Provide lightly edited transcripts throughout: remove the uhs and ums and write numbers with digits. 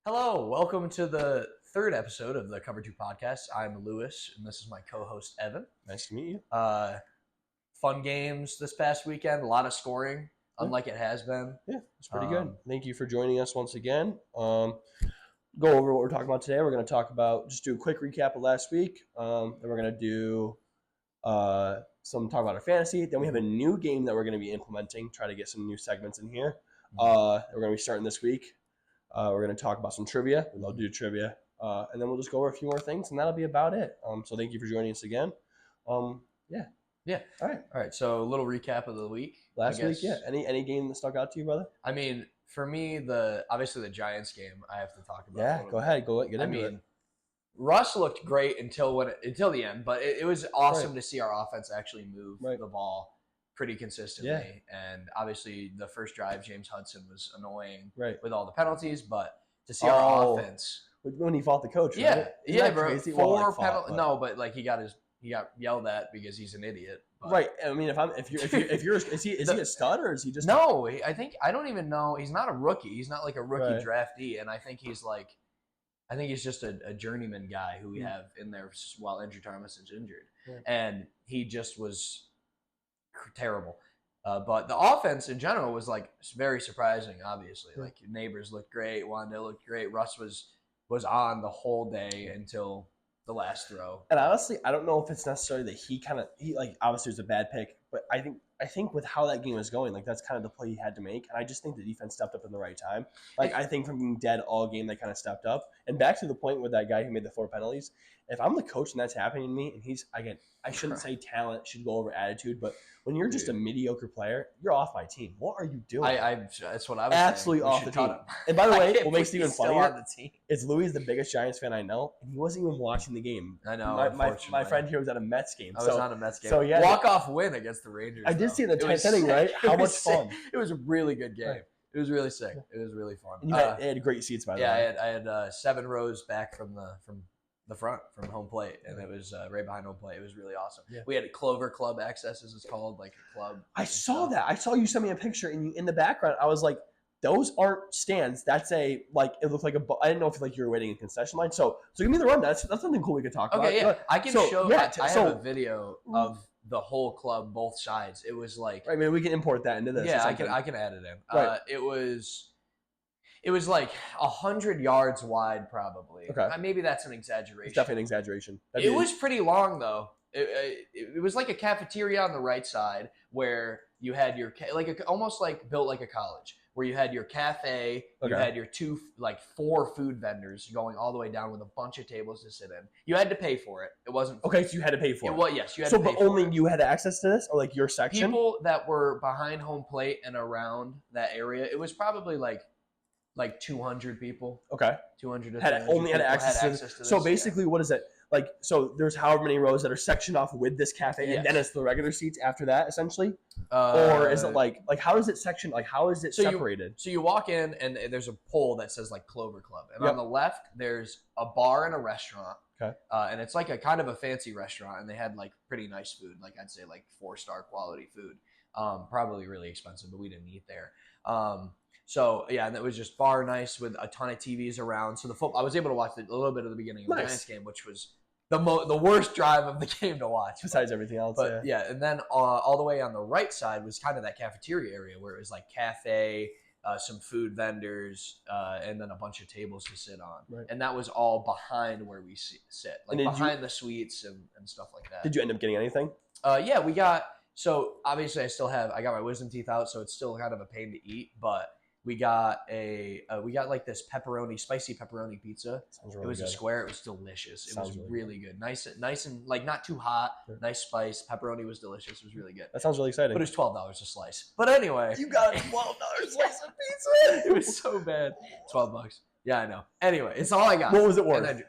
Hello, welcome to the third episode of the Cover 2 podcast. I'm Lewis, and this is my co-host, Evan. Nice to meet you. Fun games this past weekend, a lot of scoring, unlike it has been. Yeah, it's pretty good. Thank you for joining us once again. Go over what we're talking about today. We're going to talk about, just do a quick recap of last week. Then we're going to do talk about our fantasy. Then we have a new game that we're going to be implementing, try to get some new segments in here. We're going to be starting this week. We're going to talk about some trivia. We love to do trivia. And then we'll just go over a few more things, and that'll be about it. So thank you for joining us again. Yeah. All right. So a little recap of the week. Last week, yeah. Any game that stuck out to you, brother? I mean, for me, obviously the Giants game I have to talk about. Yeah, go ahead. Get into it. Russ looked great until the end, but it was awesome to see our offense actually move the ball pretty consistently. Yeah. And obviously the first drive, James Hudson was annoying with all the penalties, but to see our offense when he fought the coach, right? Yeah, bro. Four penalties. No, but like he got yelled at because he's an idiot. But. Right. I mean, if you're is he a stud or is he just no? I don't even know. He's not a rookie. He's not like a rookie draftee, and I think he's just a journeyman guy who we have in there while Andrew Thomas is injured, and he just was terrible. But the offense in general was like very surprising. Obviously, like Neighbors looked great, Wanda looked great. Russ was on the whole day until the last throw. And honestly, I don't know if it's necessarily that he obviously was a bad pick, but I think with how that game was going, like that's kind of the play he had to make. And I just think the defense stepped up in the right time. Like I think from being dead all game, they kind of stepped up. And back to the point with that guy who made the 4 penalties, if I'm the coach and that's happening to me, and I shouldn't say talent should go over attitude, but when you're just a mediocre player, you're off my team. What are you doing? That's what I was absolutely saying. Off the team. And by the way, what makes it even funnier is Louis is the biggest Giants fan I know, and he wasn't even watching the game. I know. My friend here was at a Mets game. I was on a Mets game. So yeah, walk-off win against the Rangers. I did see in the 10th inning, right? How much fun! It was a really good game. Right. It was really sick. It was really fun. And you had great seats, by the way. Yeah, I had 7 rows back from the front, from home plate, and it was right behind home plate. It was really awesome. Yeah. We had a Clover Club access, as it's called, like a club. I saw that. I saw you send me a picture, and in the background, I was like, those aren't stands. That's it looked like I didn't know if you were waiting in concession line. So give me the rundown. That's something cool we could talk about. Okay, yeah. I can show. Yeah, I have a video of the whole club, both sides. It was like. Right, I mean, we can import that into this. Yeah, I can add it in. Right. It was like 100 yards wide, probably. Okay. Maybe that's an exaggeration. It's definitely an exaggeration. It was pretty long, though. It was like a cafeteria on the right side where you had your almost like built like a college, where you had your cafe, you had your 4 food vendors going all the way down with a bunch of tables to sit in. You had to pay for it. It wasn't free. Okay, so you had to pay for it. Well, yes, you had to pay for it. So, but only you had access to this, or like your section? People that were behind home plate and around that area, it was probably like 200 people. Okay. 200 to had access to this. So basically, what is it? Like, so there's however many rows that are sectioned off with this cafe, and then it's the regular seats after that, essentially? Or is it like how is it sectioned? Like, how is it separated? So you walk in, and there's a pole that says, like, Clover Club. And on the left, there's a bar and a restaurant. Okay. And it's like a kind of a fancy restaurant, and they had, like, pretty nice food. Like, I'd say, like, 4-star quality food. Probably really expensive, but we didn't eat there. So, yeah, and it was just bar nice with a ton of TVs around. So I was able to watch a little bit of the beginning of the Giants game, which was the worst drive of the game to watch. Besides everything else, but, yeah. And then all the way on the right side was kind of that cafeteria area where it was like cafe, some food vendors, and then a bunch of tables to sit on. Right. And that was all behind where we sit, like behind the suites and stuff like that. Did you end up getting anything? Yeah, we got – so obviously I got my wisdom teeth out, so it's still kind of a pain to eat, but – we got like this spicy pepperoni pizza. Sounds really good. It was a square. It was delicious. It was really good. Nice and like not too hot. Sure. Nice spice. Pepperoni was delicious. It was really good. That sounds really exciting. But it was $12 a slice. But anyway, you got a $12 slice of pizza. It was so bad. $12. Yeah, I know. Anyway, it's all I got. What was it worth?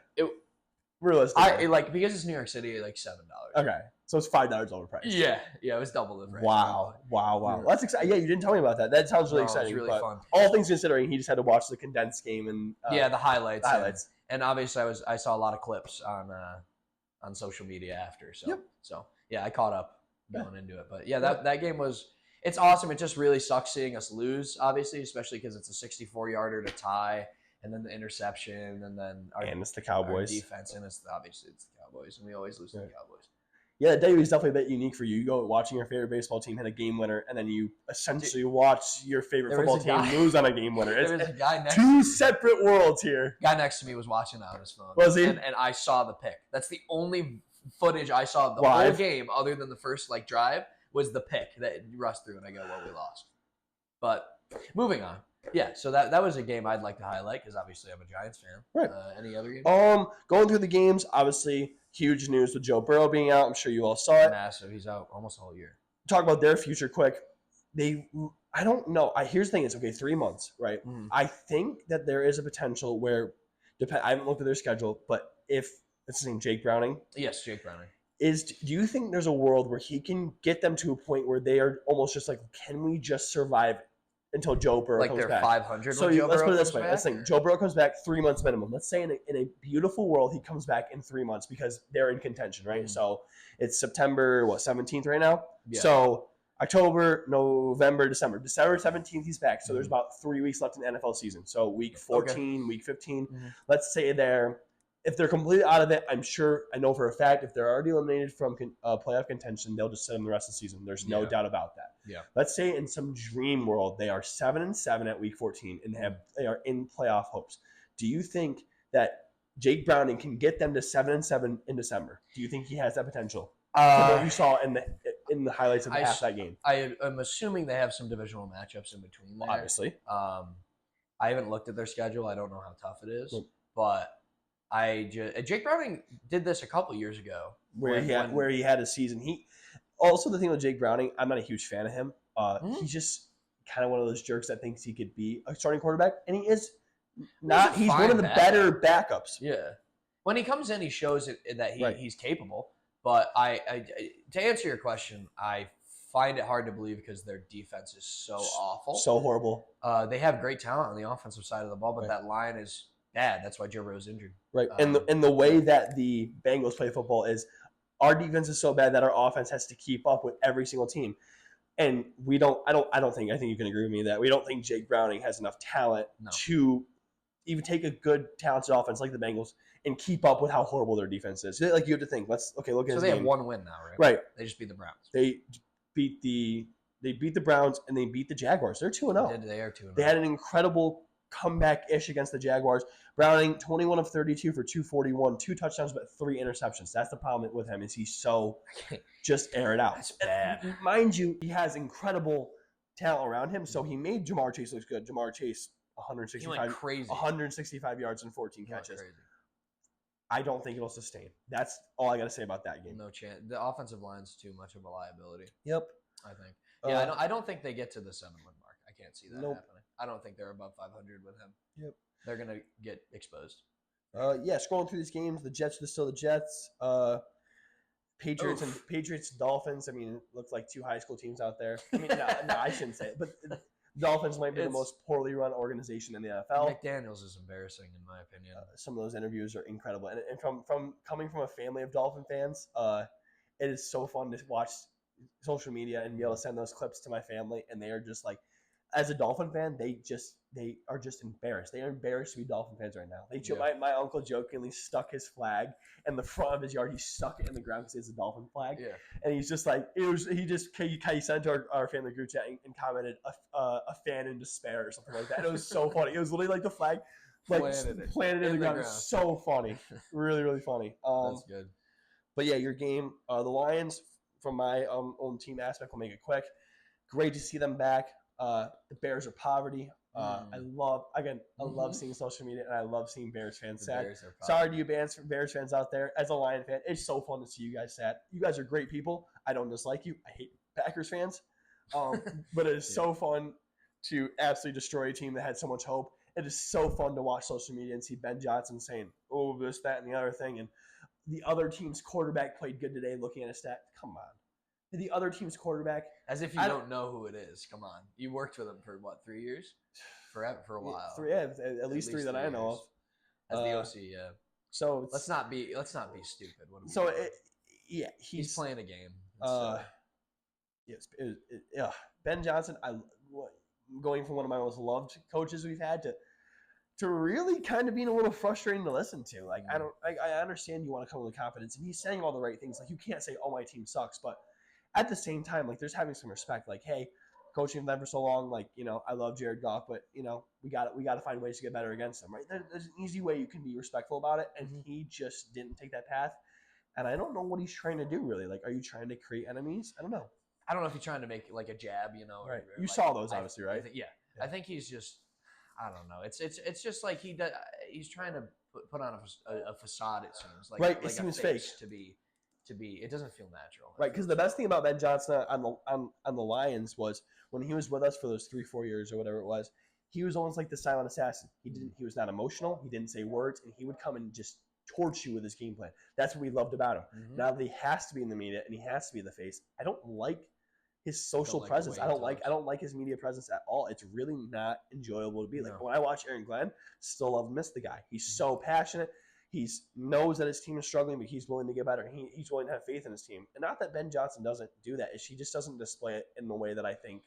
Realistically, because it's New York City, like $7. Okay. So it's $5 overpriced. Yeah, it was double the price. Wow. Yeah. That's exciting. Yeah, you didn't tell me about that. That sounds really exciting. It was really fun. All things considering, he just had to watch the condensed game and the highlights. And obviously, I saw a lot of clips on social media after. So yeah, I caught up going into it. But yeah, that game it's awesome. It just really sucks seeing us lose, obviously, especially because it's a 64-yarder to tie. and then the interception, and then it's the Cowboys. Our defense, and obviously it's the Cowboys, and we always lose to the Cowboys. Yeah, that day was definitely a bit unique for you. You go watching your favorite baseball team hit a game winner, and then you essentially watch your favorite football team lose on a game winner. There was a guy next two separate worlds here. Guy next to me was watching that on his phone. Was he? And I saw the pick. That's the only footage I saw of the whole game, other than the first drive, was the pick that Russ threw, and I go, well, we lost. But moving on. Yeah, so that was a game I'd like to highlight because obviously I'm a Giants fan. Right. Any other games? Going through the games, obviously huge news with Joe Burrow being out. I'm sure you all saw it. Massive. He's out almost a whole year. Talk about their future quick. I don't know. Here's the thing: it's okay, 3 months, right? Mm-hmm. I think that there is a potential where, I haven't looked at their schedule, but if it's his name, Jake Browning. Yes, Jake Browning. Do you think there's a world where he can get them to a point where they are almost just like, can we just survive until Joe Burrow comes back? 500. So let's put it this way. Let's think. Joe Burrow comes back 3 months minimum. Let's say in a beautiful world he comes back in 3 months because they're in contention, right? Mm-hmm. So it's September 17th right now. Yeah. So October, November, December 17th he's back. So there's about 3 weeks left in the NFL season. So week 14, week 15. Mm-hmm. Let's say if they're completely out of it, I know for a fact, if they're already eliminated from playoff contention, they'll just sit them the rest of the season. There's no doubt about that. Yeah. Let's say in some dream world, they are 7-7 at week 14 and they are in playoff hopes. Do you think that Jake Browning can get them to 7-7 in December? Do you think he has that potential? From what you saw in the highlights of half that game. I'm assuming they have some divisional matchups in between there. Obviously. I haven't looked at their schedule. I don't know how tough it is, but Jake Browning did this a couple years ago, where he had a season. Also, the thing with Jake Browning, I'm not a huge fan of him. He's just kind of one of those jerks that thinks he could be a starting quarterback, and he is not. He's one of the better backups. Yeah, when he comes in, he shows that he's capable. But to answer your question, I find it hard to believe because their defense is so awful, so horrible. They have great talent on the offensive side of the ball, but that line is bad. That's why Joe Burrow's injured. Right, and the way that the Bengals play football is, our defense is so bad that our offense has to keep up with every single team, and we don't. I think you can agree with me that we don't think Jake Browning has enough talent to even take a good talented offense like the Bengals and keep up with how horrible their defense is. Like, you have to think. Look at his game. So they have one win now, right? Right. They just beat the Browns. They beat the Browns and they beat the Jaguars. They're 2-0. They are 2-0. They had an incredible comeback-ish against the Jaguars. Browning, 21 of 32 for 241, 2 touchdowns, but 3 interceptions. That's the problem with him, is he's so just air it out. That's bad. Mind you, he has incredible talent around him, so he made Jamar Chase look good. Jamar Chase, 165 yards and 14 catches. I don't think it'll sustain. That's all I got to say about that game. No chance. The offensive line's too much of a liability. Yep. I think. Yeah, I don't think they get to the 7-win mark. I can't see that happening. I don't think they're above 500 with him. Yep. They're going to get exposed. Scrolling through these games, the Jets are still the Jets. Patriots, Dolphins. I mean, it looks like 2 high school teams out there. I mean, no, I shouldn't say it, but Dolphins might be the most poorly run organization in the NFL. McDaniels is embarrassing, in my opinion. Some of those interviews are incredible, and from coming from a family of Dolphin fans, it is so fun to watch social media and be able to send those clips to my family, and they are just like, as a Dolphin fan, they are just embarrassed. They are embarrassed to be Dolphin fans right now. My uncle jokingly stuck his flag in the front of his yard. He stuck it in the ground because it's a Dolphin flag. Yeah. And he's just like, he sent to our family group chat and commented a fan in despair or something like that. And it was so funny. It was literally like the flag planted in the ground. It was so funny. Really, really funny. That's good. But yeah, your game, the Lions, from my own team aspect, will make it quick. Great to see them back. The Bears are poverty. I love seeing social media, and I love seeing Bears fans sad. Sorry to you Bears fans out there. As a Lion fan, it's so fun to see you guys sad. You guys are great people. I don't dislike you. I hate Packers fans. But it is so fun to absolutely destroy a team that had so much hope. It is so fun to watch social media and see Ben Johnson saying, oh, this, that, and the other thing. And the other team's quarterback played good today, looking at a stat. Come on. The other team's quarterback. As if you don't know who it is. Come on. You worked with him for, 3 years? Forever, for a while. At least three that I know of. As the OC, yeah. So let's not be stupid. He's playing a game. Yes. Ben Johnson, going from one of my most loved coaches we've had to to really kind of being a little frustrating to listen to. Like, I understand you want to come with confidence, and he's saying all the right things. Like, you can't say, "Oh, my team sucks," but at the same time, like, there's having some respect. Like, hey, coaching them for so long, like, I love Jared Goff, but we got to find ways to get better against them, right? There's an easy way you can be respectful about it, and he just didn't take that path. And I don't know what he's trying to do, really. Like, are you trying to create enemies? I don't know. I don't know if he's trying to make like a jab, Right. Or you like, saw those, obviously, right? I think he's just, I don't know. It's just like he's trying to put on a facade. It seems like right. It seems fake to be. It doesn't feel natural. Right, because the best thing about Ben Johnson on the Lions was when he was with us for those 3-4 years or whatever it was, he was almost like the silent assassin. He was not emotional. He didn't say words, and he would come and just torch you with his game plan. That's what we loved about him. Now that he has to be in the media and he has to be the face, I don't like his social presence. I don't like his media presence at all. It's really not enjoyable to be. Like, when I watch Aaron Glenn, still love and miss the guy. He's so passionate. He knows that his team is struggling, but he's willing to get better. He's willing to have faith in his team. And not that Ben Johnson doesn't do that. He just doesn't display it in the way that I think.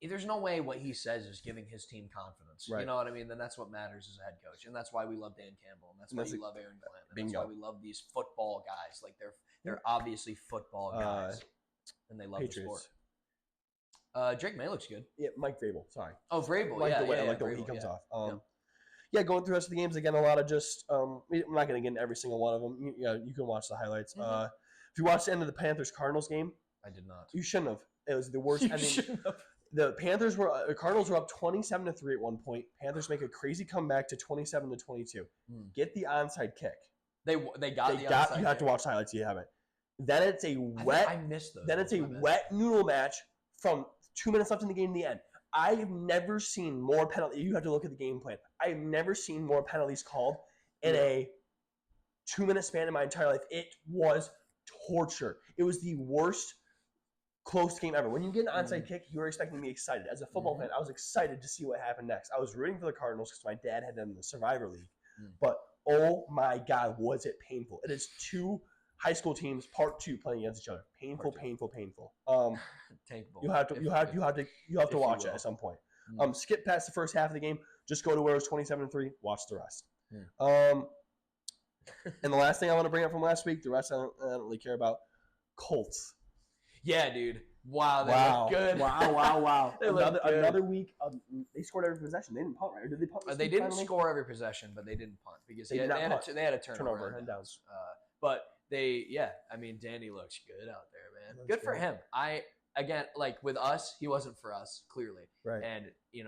There's no way what he says is giving his team confidence. Right. You know what I mean? Then that's what matters as a head coach. And that's why we love Dan Campbell. And that's why we love Aaron Glenn. And that's why we love these football guys. Like, they're obviously football guys. And they love Patriots. The sport. Drake May looks good. Yeah, Mike Vrabel. Sorry. Oh, Vrabel. I like the way he comes off. Going through the rest of the games, again, a lot of just I'm not going to get into every single one of them. You can watch the highlights. If you watched the end of the Panthers-Cardinals game. I did not. You shouldn't have. It was the worst ending. The Cardinals were up 27-3 at one point. Panthers make a crazy comeback to 27-22. Get the onside kick. They got the onside kick. You have to watch the highlights if you haven't. Then it's a wet. I missed those. Then it's a wet noodle match from 2 minutes left in the game to the end. I've never seen more penalties. You have to look at the game plan. I've never seen more penalties called in a 2-minute span in my entire life. It was torture. It was the worst close game ever. When you get an onside kick, you were expecting to be excited. As a football fan, I was excited to see what happened next. I was rooting for the Cardinals because my dad had them in the Survivor League. But, oh my God, was it painful. It is two high school teams, part two, playing against each other. Painful. You have to watch it at some point. Skip past the first half of the game. Just go to where it was 27-3. Watch the rest. And the last thing I want to bring up from last week, the rest I don't really care about. Colts. Yeah, dude. Wow, they look good. Wow. Another week. They scored every possession. They didn't punt, right? Or did they punt? They didn't score every possession, but they didn't punt because they had a turnover and downs. But Danny looks good out there, man. Good for him. Again, like with us, he wasn't for us, clearly. Right. And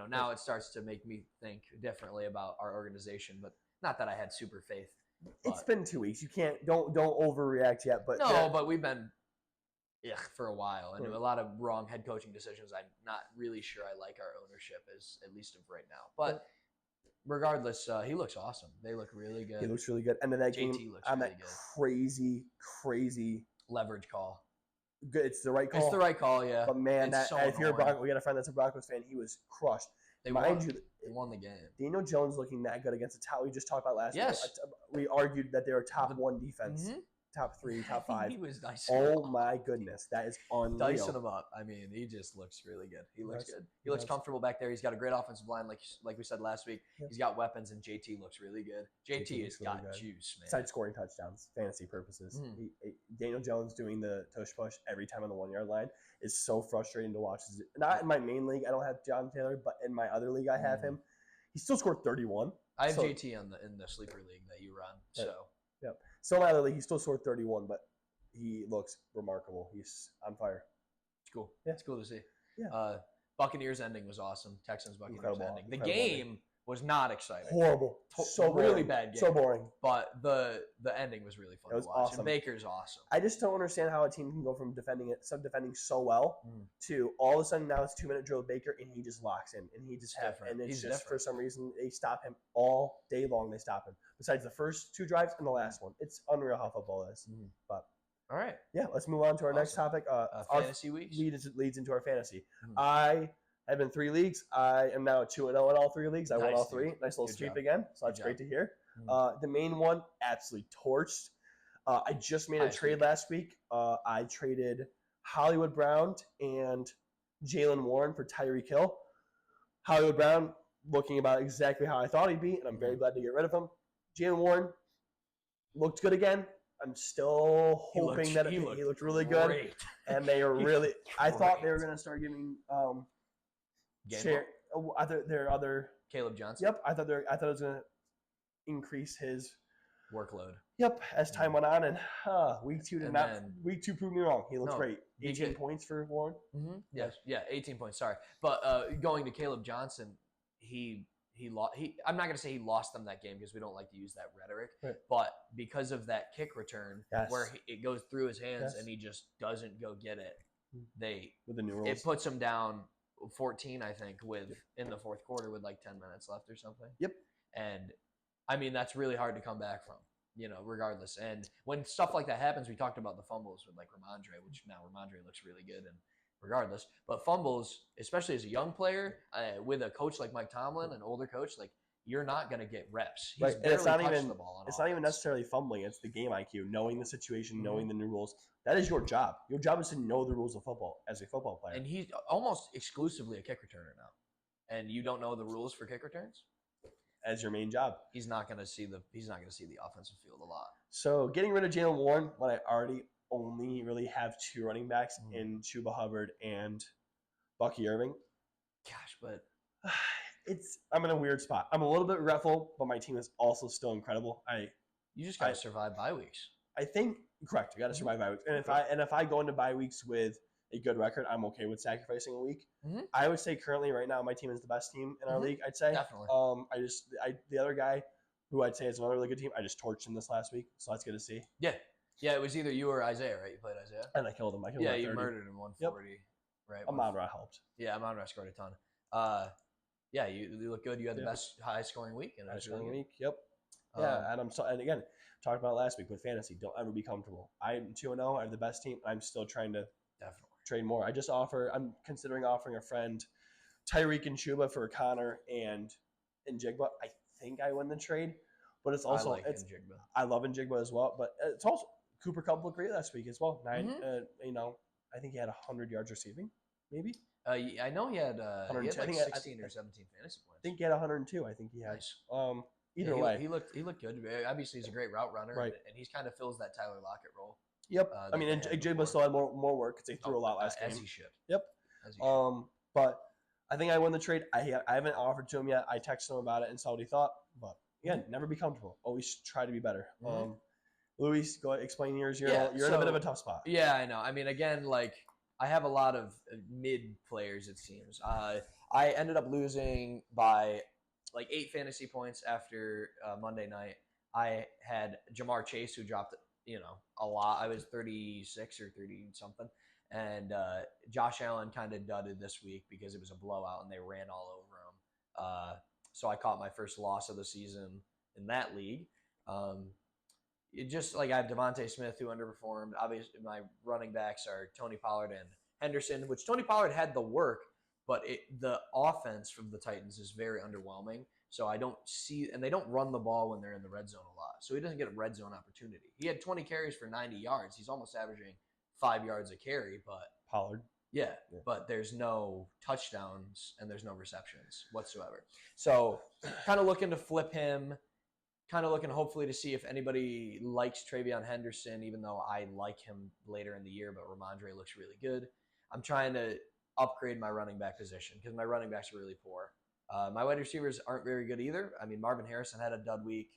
now it starts to make me think differently about our organization. But not that I had super faith. It's been 2 weeks. You don't overreact yet. But but we've been for a while, and a lot of wrong head coaching decisions. I'm not really sure I like our ownership, at least of right now. But regardless, he looks awesome. They look really good. He looks really good. And then that JT game looks on really that crazy leverage call. Good. It's the right call. It's the right call, yeah. But man, if you're a Broncos, we got a friend that's a Broncos fan. He was crushed. They won the game. Daniel Jones looking that good against a top. We just talked about last week. We argued that they were top one defense. Top 3, top 5. He was nice. Oh my goodness, that is unreal. Dicing him up. I mean, he just looks really good. He looks good. He looks comfortable back there. He's got a great offensive line, like we said last week. Yeah. He's got weapons, and JT looks really good. JT has got juice, man. Besides scoring touchdowns, fantasy purposes. Daniel Jones doing the tush push every time on the 1-yard line is so frustrating to watch. Not in my main league, I don't have John Taylor, but in my other league, I have him. He still scored 31. I have JT in the sleeper league that you run. So. Yep. So in my other league, he still scored 31, but he looks remarkable. He's on fire. It's cool. Yeah. It's cool to see. Yeah. Buccaneers ending was awesome. Texans Buccaneers ending. The game was not exciting. Horrible. So really bad game. So boring. But the ending was really fun to watch. Awesome. And Baker's awesome. I just don't understand how a team can go from defending so well to all of a sudden now it's 2-minute drill with Baker and he just locks in and he just he's just for some reason they stop him all day long. They stop him. Besides the first 2 drives and the last one, it's unreal how football is. But all right, let's move on to our next topic. Fantasy weeks leads into our fantasy. I have been 3 leagues. I am now 2-0 in all 3 leagues. I won all 3. Nice little sweep again. So that's great to hear. The main one absolutely torched. I just made a trade last week. I traded Hollywood Brown and Jalen Warren for Tyreek Hill. Hollywood Brown looking about exactly how I thought he'd be, and I'm very glad to get rid of him. Jaylen Warren looked good again. I'm still hoping that he looked really good, and they are really. I thought they were going to start giving their other Caleb Johnson. Yep, I thought it was going to increase his workload. Yep, as time went on, and week two proved me wrong. He looks great. 18 points for Warren. Mm-hmm. Yeah, 18 points. Sorry, but going to Caleb Johnson, he lost. I'm not going to say he lost them that game because we don't like to use that rhetoric. Right. But because of that kick return where it goes through his hands and he just doesn't go get it, with the new rules, it puts him down 14, I think, in the fourth quarter with like 10 minutes left or something. Yep. And I mean that's really hard to come back from. Regardless. And when stuff like that happens, we talked about the fumbles with like Ramondre, which now Ramondre looks really good and regardless. But fumbles, especially as a young player, with a coach like Mike Tomlin, an older coach, like you're not going to get reps. He's right. And it's not even necessarily fumbling. It's the game IQ, knowing the situation, knowing the new rules. That is your job. Your job is to know the rules of football as a football player. And he's almost exclusively a kick returner now. And you don't know the rules for kick returns? As your main job, he's not going to see the offensive field a lot. So getting rid of Jaylen Warren when I already only really have two running backs in Chuba Hubbard and Bucky Irving. Gosh, but I'm in a weird spot. I'm a little bit regretful, but my team is also still incredible. You just got to survive bye weeks. I think correct. You got to survive bye weeks, and if I go into bye weeks with a good record, I'm okay with sacrificing a week. Mm-hmm. I would say currently right now my team is the best team in our league. I'd say definitely. The other guy who I'd say is another really good team. I just torched him this last week, so that's good to see. Yeah. It was either you or Isaiah, right? You played Isaiah, and I killed him. You murdered him 140. Yep. Right. Amon-Ra helped. Yeah, Amon-Ra scored a ton. You look good. You had the best high scoring week. Week. Yep. And again, talked about it last week with fantasy. Don't ever be comfortable. I'm 2-0. I have the best team. I'm still trying to trade more. I'm considering offering a friend Tyreek and Chuba for Connor and Njigba. I think I win the trade, but it's also Njigba. I love Njigba as well, but it's also Cooper Kupp looked great last week as well. I think he had 100 yards receiving, maybe. I know he had 16 or 17 fantasy points. I think he had 102. I think he had. Nice. Either way, he looked good. Obviously, he's a great route runner, right? And he kind of fills that Tyler Lockett role. Yep. And Njigba still had more work because they threw a lot last game. As he should. Yep. But I think I won the trade. I haven't offered to him yet. I texted him about it and saw what he thought. But again, never be comfortable. Always try to be better. Mm-hmm. Luis, go ahead, explain yours. You're in a bit of a tough spot. Yeah, I know. I mean, again, like I have a lot of mid players. It seems. I ended up losing by like 8 fantasy points after Monday night. I had Jamar Chase who dropped a lot. I was 36 or 30 something. And Josh Allen kind of dudded this week because it was a blowout and they ran all over him. So I caught my first loss of the season in that league. It just like I have Devontae Smith who underperformed. Obviously, my running backs are Tony Pollard and Henderson, which Tony Pollard had the work, but the offense from the Titans is very underwhelming. So I don't see, and they don't run the ball when they're in the red zone a lot. So he doesn't get a red zone opportunity. He had 20 carries for 90 yards. He's almost averaging 5 yards a carry, but Pollard. Yeah, but there's no touchdowns and there's no receptions whatsoever. So kind of looking to flip him, kind of looking hopefully to see if anybody likes Travion Henderson, even though I like him later in the year, but Ramondre looks really good. I'm trying to upgrade my running back position because my running backs are really poor. My wide receivers aren't very good either. I mean, Marvin Harrison had a dud week.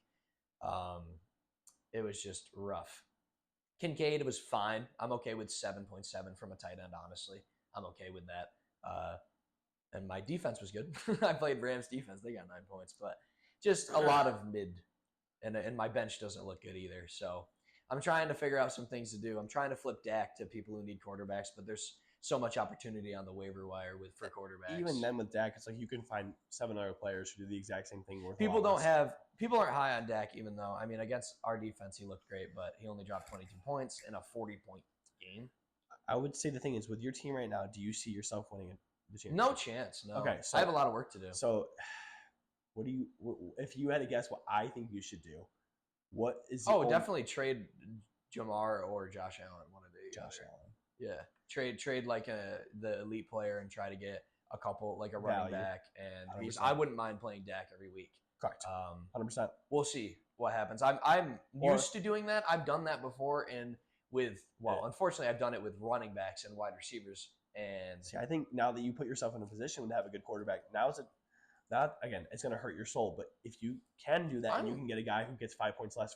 It was just rough. Kincaid was fine. I'm okay with 7.7 from a tight end, honestly. I'm okay with that. And my defense was good. I played Rams defense. They got 9 points, but just a lot of mid. And my bench doesn't look good either. So I'm trying to figure out some things to do. I'm trying to flip Dak to people who need quarterbacks, but there's so much opportunity on the waiver wire for quarterbacks. Even then with Dak, it's like you can find 7 other players who do the exact same thing. People aren't high on Dak, even though, I mean, against our defense, he looked great, but he only dropped 22 points in a 40-point game. I would say the thing is, with your team right now, do you see yourself winning the championship? No chance, no. Okay, so I have a lot of work to do. So if you had to guess what I think you should do, what is definitely trade Jamar or Josh Allen, one of the Josh Allen. Yeah, trade like the elite player and try to get a couple, like a running back, and 100%. I wouldn't mind playing Dak every week. Correct. 100%. We'll see what happens. I'm used to doing that. I've done that before, and unfortunately, I've done it with running backs and wide receivers. And see, I think now that you put yourself in a position to have a good quarterback, again, it's going to hurt your soul. But if you can do that and you can get a guy who gets 5 points less,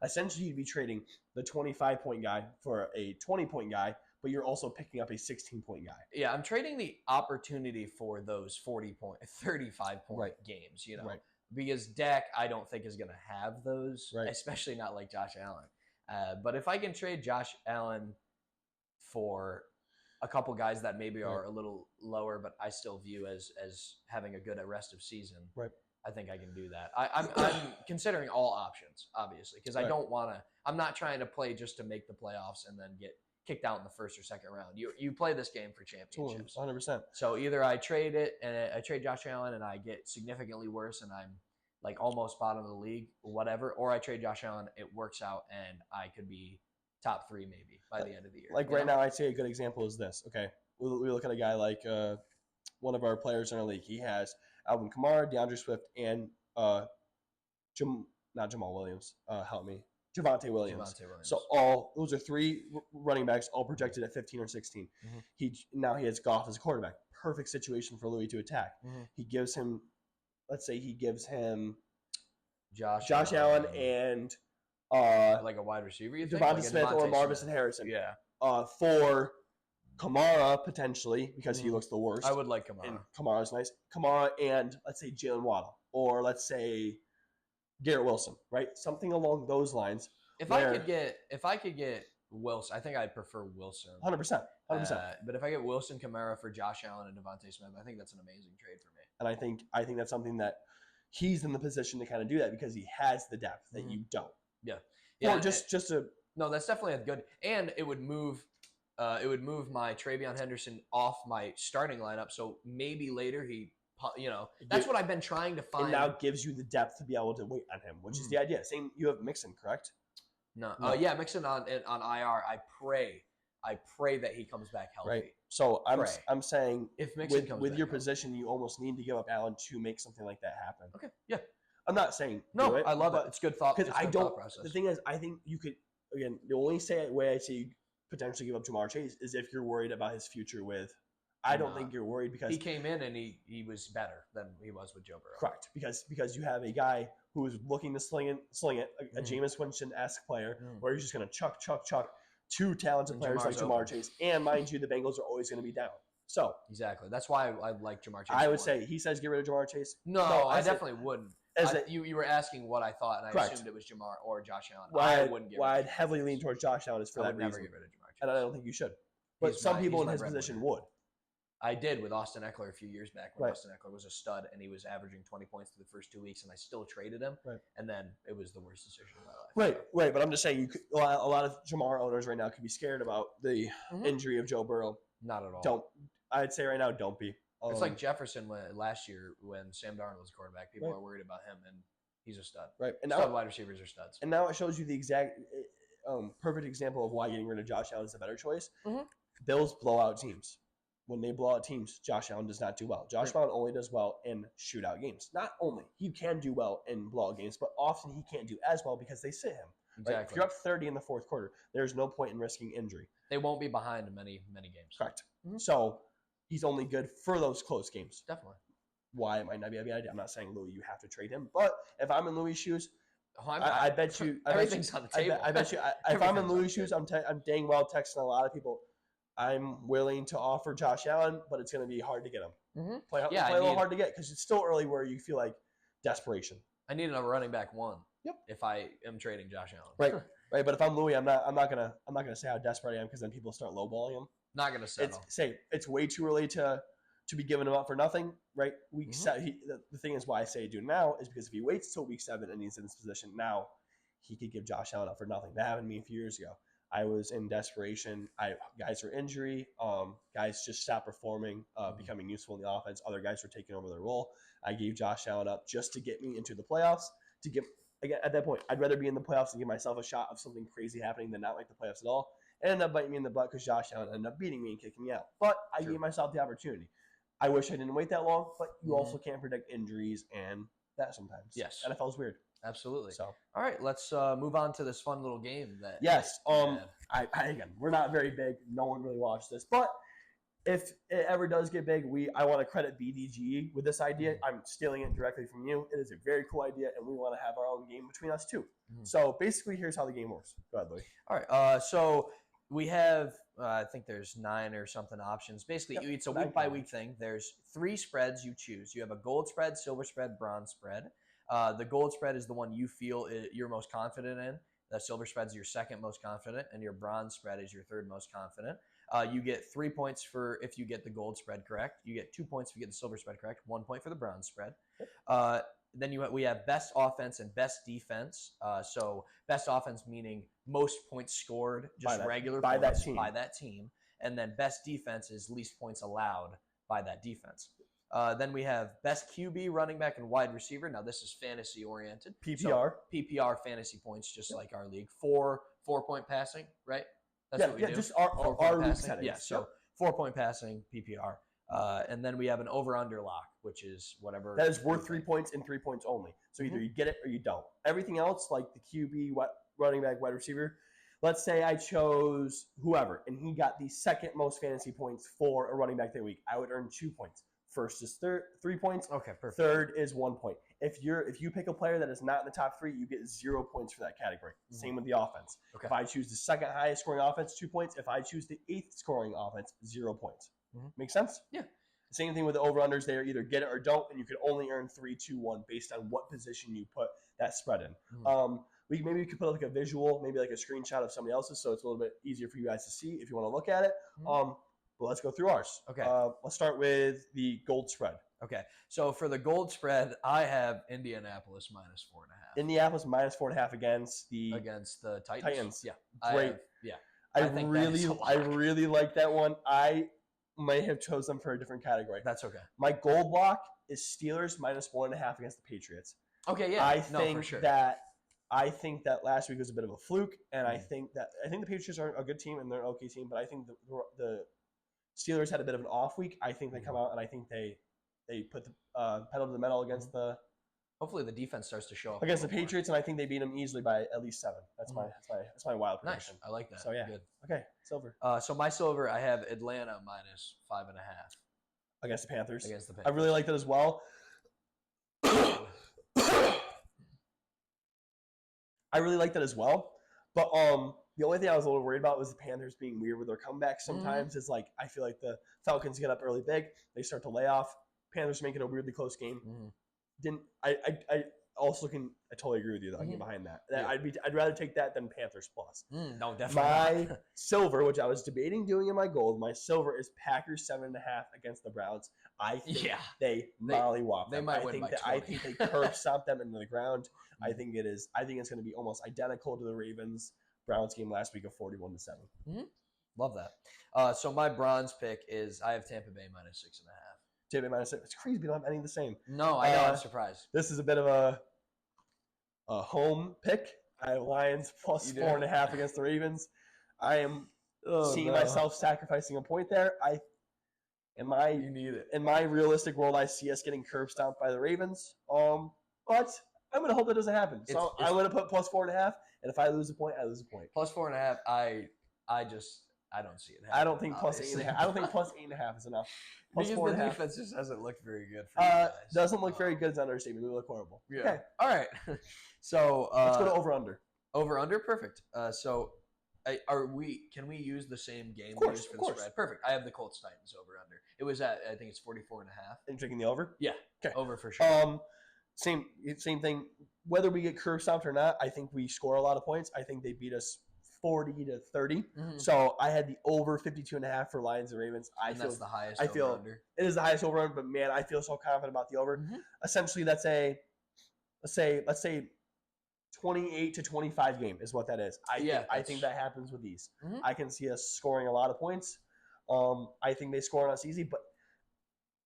essentially you'd be trading the 25-point guy for a 20-point guy, but you're also picking up a 16-point guy. Yeah, I'm trading the opportunity for those 35-point games, Right. Because Dak, I don't think is going to have those, especially not like Josh Allen. But if I can trade Josh Allen for a couple guys that maybe are a little lower, but I still view as having a good rest of season, I think I can do that. I'm considering all options, obviously, because I don't want to. I'm not trying to play just to make the playoffs and then get kicked out in the first or second round. You play this game for championships. 100%. So either I trade it and I trade Josh Allen and I get significantly worse and I'm like almost bottom of the league or whatever, or I trade Josh Allen, it works out and I could be top 3 maybe by the end of the year. Like right now, I'd say a good example is this. Okay, we look at a guy like one of our players in our league. He has Alvin Kamara, DeAndre Swift, and not Jamal Williams. Help me. Javonte Williams. So those are 3 running backs, all projected at 15 or 16. Mm-hmm. He has Goff as a quarterback. Perfect situation for Louis to attack. Mm-hmm. He gives him Josh Allen and like a wide receiver. You think? Devonta Smith or Marvin Harrison. Yeah. For Kamara potentially because he looks the worst. I would like Kamara. And Kamara's nice. Kamara and let's say Jalen Waddle or let's say Garrett Wilson, right? Something along those lines. If I could get Wilson, I think I'd prefer Wilson. 100%. But if I get Wilson, Kamara for Josh Allen and Devontae Smith, I think that's an amazing trade for me. And I think that's something that he's in the position to kind of do that because he has the depth that you don't. Yeah. Or just a no, that's definitely a good, and it would move my Travion Henderson off my starting lineup. So maybe later that's what I've been trying to find. It now gives you the depth to be able to wait on him, which is the idea. Same, you have Mixon, correct? No. Yeah, Mixon on IR. I pray that he comes back healthy. Right. So I'm saying if Mixon comes with your position, you almost need to give up Allen to make something like that happen. Okay. Yeah. I'm not saying no. I love it. It's good thought. Because I don't. The thing is, I think you could again. The only way I see you potentially give up Jamar Chase is if you're worried about his future with. I don't think you're worried because he came in and he was better than he was with Joe Burrow. Correct, because you have a guy who is looking to sling it, a Jameis Winston-esque player, where he's just going to chuck 2 talented players like Jamar Chase, and mind you, the Bengals are always going to be down. So exactly, that's why I like Jamar Chase. I would say he says get rid of Jamar Chase. No, I definitely wouldn't. You were asking what I thought, and I assumed it was Jamar or Josh Allen. I wouldn't get. Why I'd heavily lean towards Josh Allen is for that reason. Never get rid of Jamar Chase, and I don't think you should. But some people in his position would. I did with Austin Eckler a few years back when Austin Eckler was a stud and he was averaging 20 points through the first 2 weeks, and I still traded him. Right. And then it was the worst decision of my life. Right. But I'm just saying, a lot of Jamar owners right now could be scared about the injury of Joe Burrow. Not at all. I'd say right now, don't be. It's like Jefferson last year when Sam Darnold was quarterback. People are worried about him, and he's a stud. Right. And stud wide receivers are studs. And now it shows you the exact perfect example of why getting rid of Josh Allen is a better choice. Mm-hmm. Bills blow out teams. When they blow out teams, Josh Allen does not do well. Josh Allen only does well in shootout games. Not only. He can do well in blowout games, but often he can't do as well because they sit him. Exactly. Right? If you're up 30 in the fourth quarter, there's no point in risking injury. They won't be behind in many games. Correct. Mm-hmm. So he's only good for those close games. Definitely. Why it might not be a bad idea. I'm not saying, Louis, you have to trade him. But if I'm in Louis' shoes, I bet you everything's on the table. I bet you if I'm in Louis' shoes, I'm dang well texting a lot of people. I'm willing to offer Josh Allen, but it's going to be hard to get him. Mm-hmm. Play a little hard to get because it's still early where you feel like desperation. I need a running back 1. Yep. If I am trading Josh Allen. Right. But if I'm Louis, I'm not gonna say how desperate I am because then people start lowballing him. Not gonna settle. It's way too early to be giving him up for nothing. Right. Week 7. The thing is why I say do now is because if he waits till week 7 and he's in this position now, he could give Josh Allen up for nothing. That happened to me a few years ago. I was in desperation. Guys were injury. Guys just stopped performing, becoming useful in the offense. Other guys were taking over their role. I gave Josh Allen up just to get me into the playoffs. Again, at that point, I'd rather be in the playoffs and give myself a shot of something crazy happening than not make the playoffs at all. It ended up biting me in the butt because Josh Allen ended up beating me and kicking me out. But I gave myself the opportunity. I wish I didn't wait that long, but you also can't predict injuries and that sometimes. Yes. NFL is weird. Absolutely. So, all right, let's move on to this fun little game that. Yes. Again, we're not very big. No one really watched this, but if it ever does get big, I want to credit BDG with this idea. I'm stealing it directly from you. It is a very cool idea, and we want to have our own game between us too. So basically, here's how the game works. Go ahead, Louis. All right. So we have, I think there's 9 or something options. Basically, it's a week by week thing. There's 3 spreads you choose. You have a gold spread, silver spread, bronze spread. The gold spread is the one you feel you're most confident in. The silver spread is your second most confident, and your bronze spread is your third most confident. You get 3 points if you get the gold spread correct. You get 2 points if you get the silver spread correct. 1 point for the bronze spread. Then we have best offense and best defense. So best offense meaning most points scored, just regular points by that team. And then best defense is least points allowed by that defense. Then we have best QB, running back, and wide receiver. Now this is fantasy oriented. PPR. So PPR fantasy points, just like our league. 4-point passing, right? That's what we do. Just our league settings. Yeah, so 4-point passing, PPR. And then we have an over-under lock, which is whatever. That is worth 3 points and 3 points only. So either you get it or you don't. Everything else, like the QB, running back, wide receiver, let's say I chose whoever, and he got the second most fantasy points for a running back that week. I would earn 2 points. First is 3 points. Okay, perfect. Third is 1 point. If you pick a player that is not in the top 3, you get 0 points for that category. Same with the offense. Okay. If I choose the second highest scoring offense, 2 points. If I choose the 8th scoring offense, 0 points. Make sense? Yeah. Same thing with the over-unders. They are either get it or don't, and you can only earn 3, 2, 1 based on what position you put that spread in. Maybe we could put like a visual, maybe like a screenshot of somebody else's, so it's a little bit easier for you guys to see if you want to look at it. But let's go through ours. Okay. Let's start with the gold spread. Okay. So for the gold spread, I have Indianapolis -4.5. Indianapolis -4.5 against the Titans. Yeah. Great. I really like that one. I might have chosen them for a different category. That's okay. My gold block is Steelers -1.5 against the Patriots. Okay, yeah. I think that last week was a bit of a fluke, and I think the Patriots are a good team and they're an okay team, but I think the Steelers had a bit of an off week. I think they come out and I think they put the pedal to the metal against the. Hopefully the defense starts to show up against the Patriots, and I think they beat them easily by at least 7. That's my wild prediction. Nice. I like that. So yeah, good. Okay, silver. So my silver, I have Atlanta -5.5 against the Panthers. Against the Panthers. I really like that as well. But the only thing I was a little worried about was the Panthers being weird with their comebacks. Sometimes it's like I feel like the Falcons get up early big, they start to lay off. Panthers make it a weirdly close game. I totally agree with you though. I get behind that. Yeah. I'd rather take that than Panthers plus. No, definitely. My silver, which I was debating doing in my gold, my silver is Packers 7.5 against the Browns. I think they mollywop them. They might win by 20. I think they curb stomp them into the ground. I think it's going to be almost identical to the Ravens Browns game last week of 41-7. Love that. So my bronze pick is I have Tampa Bay -6.5. Tampa Bay -6. It's crazy we don't have any of the same. No, I know. I'm surprised. This is a bit of a home pick. I have Lions +4.5 against the Ravens. I am seeing myself sacrificing a point there. You need it. In my realistic world, I see us getting curb stomped by the Ravens. But I'm going to hope that doesn't happen. So I'm going to put +4.5, and if I lose a point, I lose a point. +4.5, I don't see it happening. I don't think +8.5. I don't think +8.5 is enough. Because the defense just hasn't looked very good for you guys. Doesn't look very good is an understatement. We look horrible. Yeah. Okay. All right. So let's go to over/under. Over/under, perfect. Can we use the same game we used for the spread? Perfect. I have the Colts Titans over/under. It was at I think it's 44.5. And taking the over? Yeah. Okay. Over for sure. Same thing. Whether we get curb stomped or not, I think we score a lot of points. I think they beat us 40-30. So I had the over 52.5 for Lions and Ravens. That's the highest over/under. It is the highest over/under, but man, I feel so confident about the over. Essentially, that's let's say 28-25 game is what that is. I think that happens with these. I can see us scoring a lot of points. I think they score on us easy, but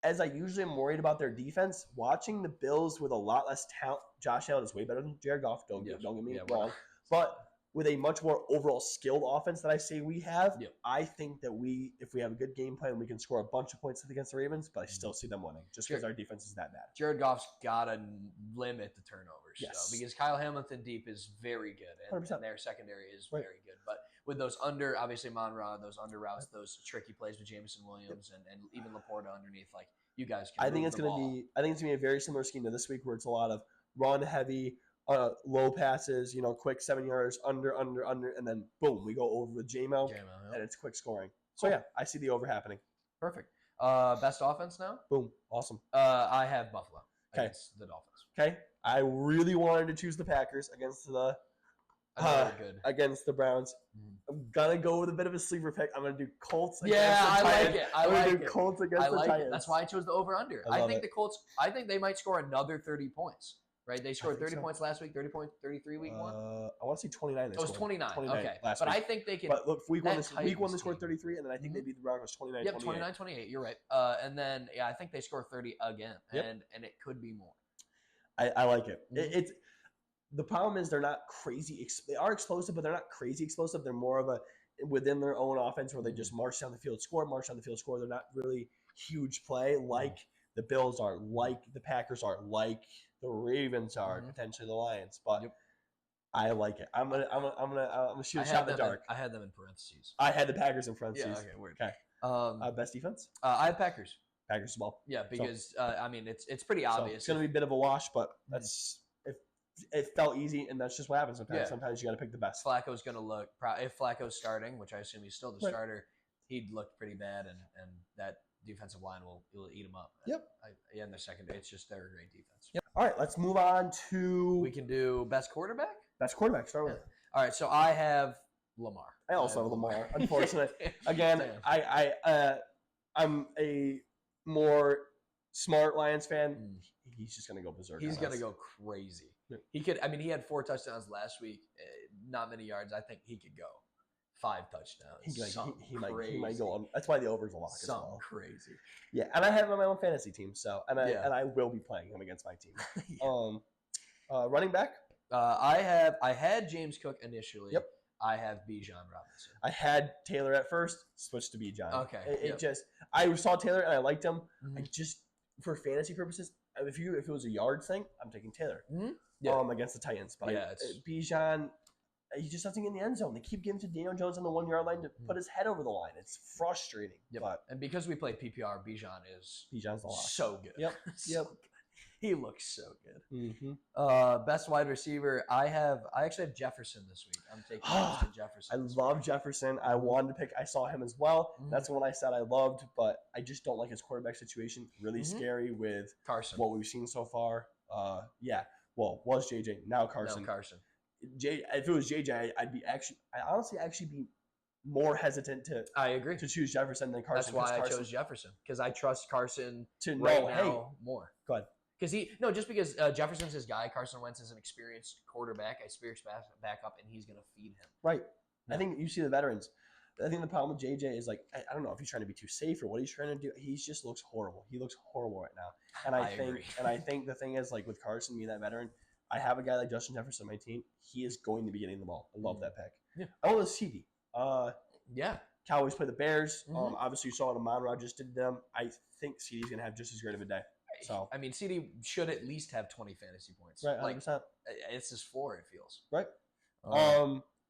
as I usually am worried about their defense, watching the Bills with a lot less talent. Josh Allen is way better than Jared Goff. Don't get me wrong. But with a much more overall skilled offense that I say we have, Yep. I think that if we have a good game plan, we can score a bunch of points against the Ravens, but I still see them winning just because our defense is that bad. Jared Goff's got to limit the turnovers. Yes. So, because Kyle Hamilton deep is very good, and their secondary is very good. But with those obviously Monrod, those under routes, those tricky plays with Jameson Williams and even Laporta underneath, like you guys can I think it's going to be a very similar scheme to this week where it's a lot of run heavy, low passes, quick 7 yards, under, and then boom, we go over with J-Mo, and it's quick scoring. So yeah, I see the over happening. Perfect. Best offense now? Boom, awesome. I have Buffalo against the Dolphins. Okay, I really wanted to choose the Packers against the Browns. I'm gonna go with a bit of a sleeper pick. I'm gonna do Colts against the Titans. Like it. I'm gonna do Colts against the Titans. That's why I chose the over/under. I think the Colts. I think they might score another 30 points. Right? They scored 30 points last week. 33 week one. I want to see 29. It was 29. Okay, but week. I think they can. But look, week one they scored 33, and then I think they beat the Broncos 29. Yep, 29-28. You're right. And then I think they score 30 again, and it could be more. I like it. It's the problem is they're not crazy. They are explosive, but they're not crazy explosive. They're more of a within their own offense where they just march down the field, score. They're not really huge play like the Bills are, like the Packers are, like the Ravens are, potentially the Lions. But I like it. I'm gonna shoot a shot in the dark. I had them in parentheses. I had the Packers in parentheses. Yeah. Okay. Weird. Okay. Best defense? I have Packers. Packers as well. Yeah, because it's pretty obvious. It's gonna be a bit of a wash, but that's it felt easy, and that's just what happens sometimes. Yeah. Sometimes you got to pick the best. Flacco's going to look if Flacco's starting, which I assume he's still the starter, he'd look pretty bad, and that defensive line will eat him up. Yep. And their secondary, it's just they're a great defense. Yep. All right, let's move on to. We can do best quarterback. Best quarterback. Start with. All right, so I have Lamar. I also have Lamar. Unfortunately, again, I'm a more smart Lions fan. He's just going to go berserk. He's going to go crazy. Yeah. He could. I mean, he had 4 touchdowns last week. Not many yards. I think he could go 5 touchdowns. He might go on. That's why the over's a lock as well. Crazy. Yeah, and I have him on my own fantasy team. So I will be playing him against my team. Running back. I had James Cook initially. Yep. I have Bijan Robinson. I had Taylor at first. Switched to Bijan. Okay. I saw Taylor and I liked him. I just for fantasy purposes. If it was a yard thing, I'm taking Taylor against the Titans. But Bijan, he just doesn't get in the end zone. They keep giving to Daniel Jones on the 1 yard line to put his head over the line. It's frustrating. Yep. And because we play PPR, Bijan's the lock. So good. Yep. Yep. He looks so good. Mm-hmm. Best wide receiver, I actually have Jefferson this week. I'm taking Justin Jefferson. I love Jefferson. I wanted to pick. I saw him as well. That's the one I said I loved, but I just don't like his quarterback situation. Really scary with Carson. What we've seen so far. Well, was JJ now Carson? If it was JJ, I'd honestly be more hesitant to. I agree to choose Jefferson than Carson. That's why I chose Jefferson because I trust Carson to know more. Go ahead. Just because Jefferson's his guy. Carson Wentz is an experienced quarterback, experienced backup, and he's going to feed him. Right. Yeah. I think you see the veterans. I think the problem with JJ is like I don't know if he's trying to be too safe or what he's trying to do. He just looks horrible. He looks horrible right now. And I think the thing is like with Carson being that veteran, I have a guy like Justin Jefferson on my team. He is going to be getting the ball. I love that pick. Yeah. I want to CD. Cowboys play the Bears. Obviously, you saw what Monrod just did to them. I think CD's going to have just as great of a day. So I mean, CD should at least have 20 fantasy points. Right, 100%. It's his floor. It feels right.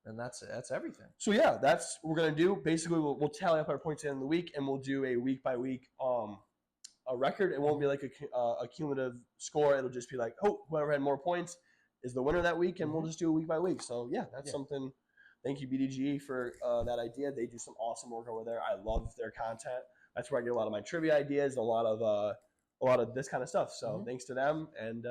And that's everything. So yeah, that's what we're gonna do. Basically, we'll tally up our points at the end of the week, and we'll do a week by week a record. It won't be like a cumulative score. It'll just be like, whoever had more points is the winner that week, and we'll just do a week by week. So yeah, that's something. Thank you BDGE for that idea. They do some awesome work over there. I love their content. That's where I get a lot of my trivia ideas, a lot of this kind of stuff. So thanks to them. And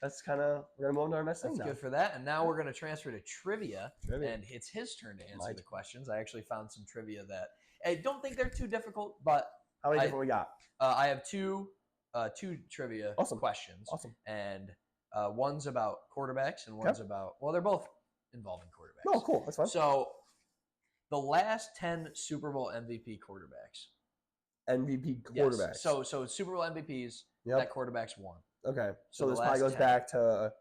that's kind of, we're going to move on to our next thing now. That's good for that. And now we're going to transfer to trivia. And it's his turn to answer the questions. I actually found some trivia that I don't think they're too difficult, but. How many different we got? I have two trivia questions. Awesome. And one's about quarterbacks and one's about, well, they're both involving quarterbacks. Oh, cool. That's fun. So the last 10 Super Bowl MVP quarterbacks. Yes. So Super Bowl MVPs that quarterbacks won. Okay. So this probably goes back to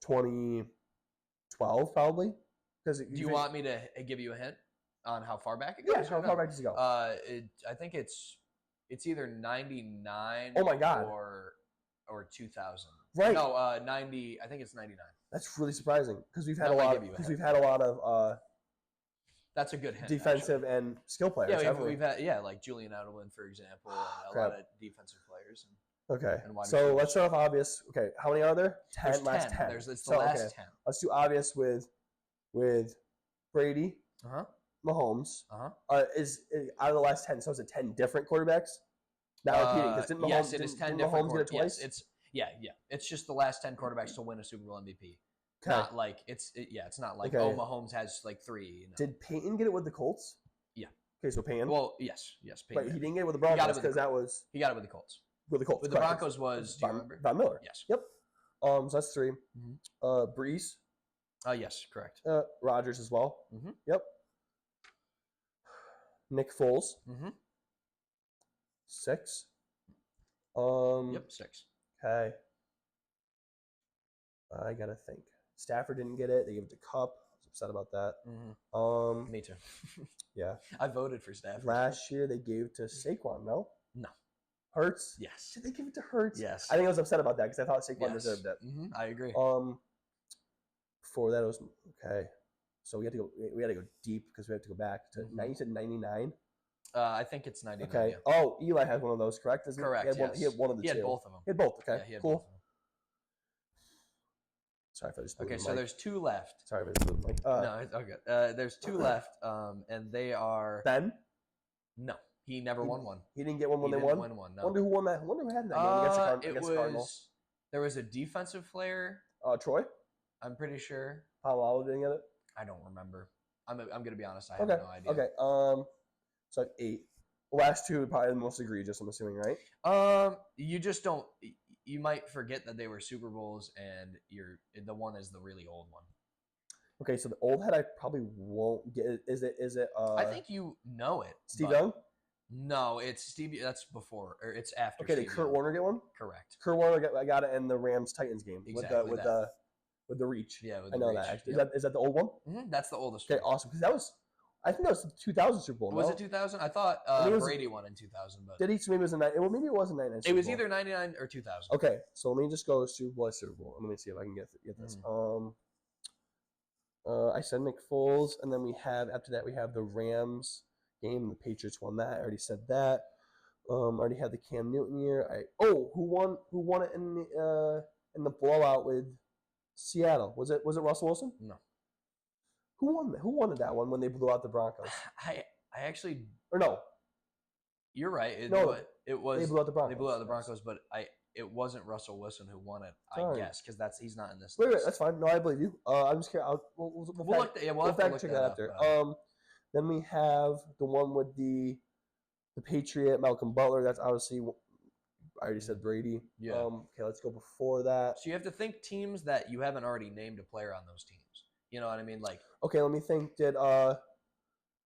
2012, 12 probably. Because do you want me to give you a hint on how far back it goes? Yeah, how far back does it go? I think it's either 99. Oh my God. Or 2000. Right. No, 90. I think it's 99. That's really surprising because we've had a lot of that's a good hint. Defensive and skill players. Yeah, we've had like Julian Edelman, for example, and a lot of defensive players. Okay, so let's start off obvious. Okay, how many are there? 10. There's last 10. 10. It's the last 10. Let's do obvious with Brady, Mahomes. Is out of the last 10? So is it 10 different quarterbacks? Not repeating because didn't Mahomes, yes, it is 10 different Mahomes get it twice? Yes, it's just the last 10 quarterbacks to win a Super Bowl MVP. Okay. Not like it's not like Mahomes has like 3. You know? Did Peyton get it with the Colts? Yeah. Okay, so Peyton. Well, yes, Peyton. But he didn't get it with the Broncos because he got it with the Colts. With the Colts. With the Broncos was do you remember? Von Miller. Yes. Yep. So that's 3. Breeze. Yes, correct. Rodgers as well. Mm-hmm. Yep. Nick Foles. Mm-hmm. 6. 6. Okay. I gotta think. Stafford didn't get it. They gave it to Cup. I was upset about that. Mm-hmm. Me too. Yeah. I voted for Stafford. Last year they gave to Saquon. No. Hurts. Yes. Did they give it to Hurts? Yes. I think I was upset about that because I thought Saquon deserved it. Mm-hmm. I agree. Before that it was okay. So we had to go deep because we have to go back to. You said 99. I think it's 99. Okay. Yeah. Oh, Eli had one of those, correct? Correct. He had one of the two. He had both of them. He had both. Okay. Yeah, he had cool. both of them. Sorry if I just. Okay, so there's 2 left. Sorry if I just moved the mic. No, it's okay. There's 2 left, and they are. Ben? No, he never won one. He didn't get one when they won. Win one. No. Wonder who won that. Wonder who had that game against the Cardinals. There was a defensive player. Troy. I'm pretty sure. Palo didn't get it. I don't remember. I'm gonna be honest. I have no idea. Okay. So I have 8. The last 2 are probably the most egregious. I'm assuming, right? You just don't. You might forget that they were Super Bowls, and the one is the really old one. Okay, so the old head I probably won't get. Is it? I think you know it. Steve Young? No, it's Steve. That's before, or it's after. Okay, did Kurt Warner get one? Correct. Kurt Warner got it in the Rams Titans game exactly with the reach. Yeah, I know that. Is that the old one? Mm-hmm. That's the oldest. Okay, awesome. Because I think that was the 2000 Super Bowl. Was it 2000? I thought Brady won in 2000, but did he? So maybe it was maybe it wasn't 99. It was either 99 or 2000. Okay, so let me just go Super Bowl. Let me see if I can get this. I said Nick Foles, and then after that we have the Rams game. The Patriots won that. I already said that. Already had the Cam Newton year. Who won it in the blowout with Seattle? Was it Russell Wilson? No. Who won that one when they blew out the Broncos? I actually no. You're right. It was they blew out the Broncos. They blew out the Broncos, but it wasn't Russell Wilson who won it. I guess because he's not in this. Wait, that's fine. No, I believe you. I'm just curious. We'll fact check that after. Then we have the one with the Patriot Malcolm Butler. That's obviously. I already said Brady. Yeah. Okay, let's go before that. So you have to think teams that you haven't already named a player on those teams. You know what I mean? Like. Okay, let me think.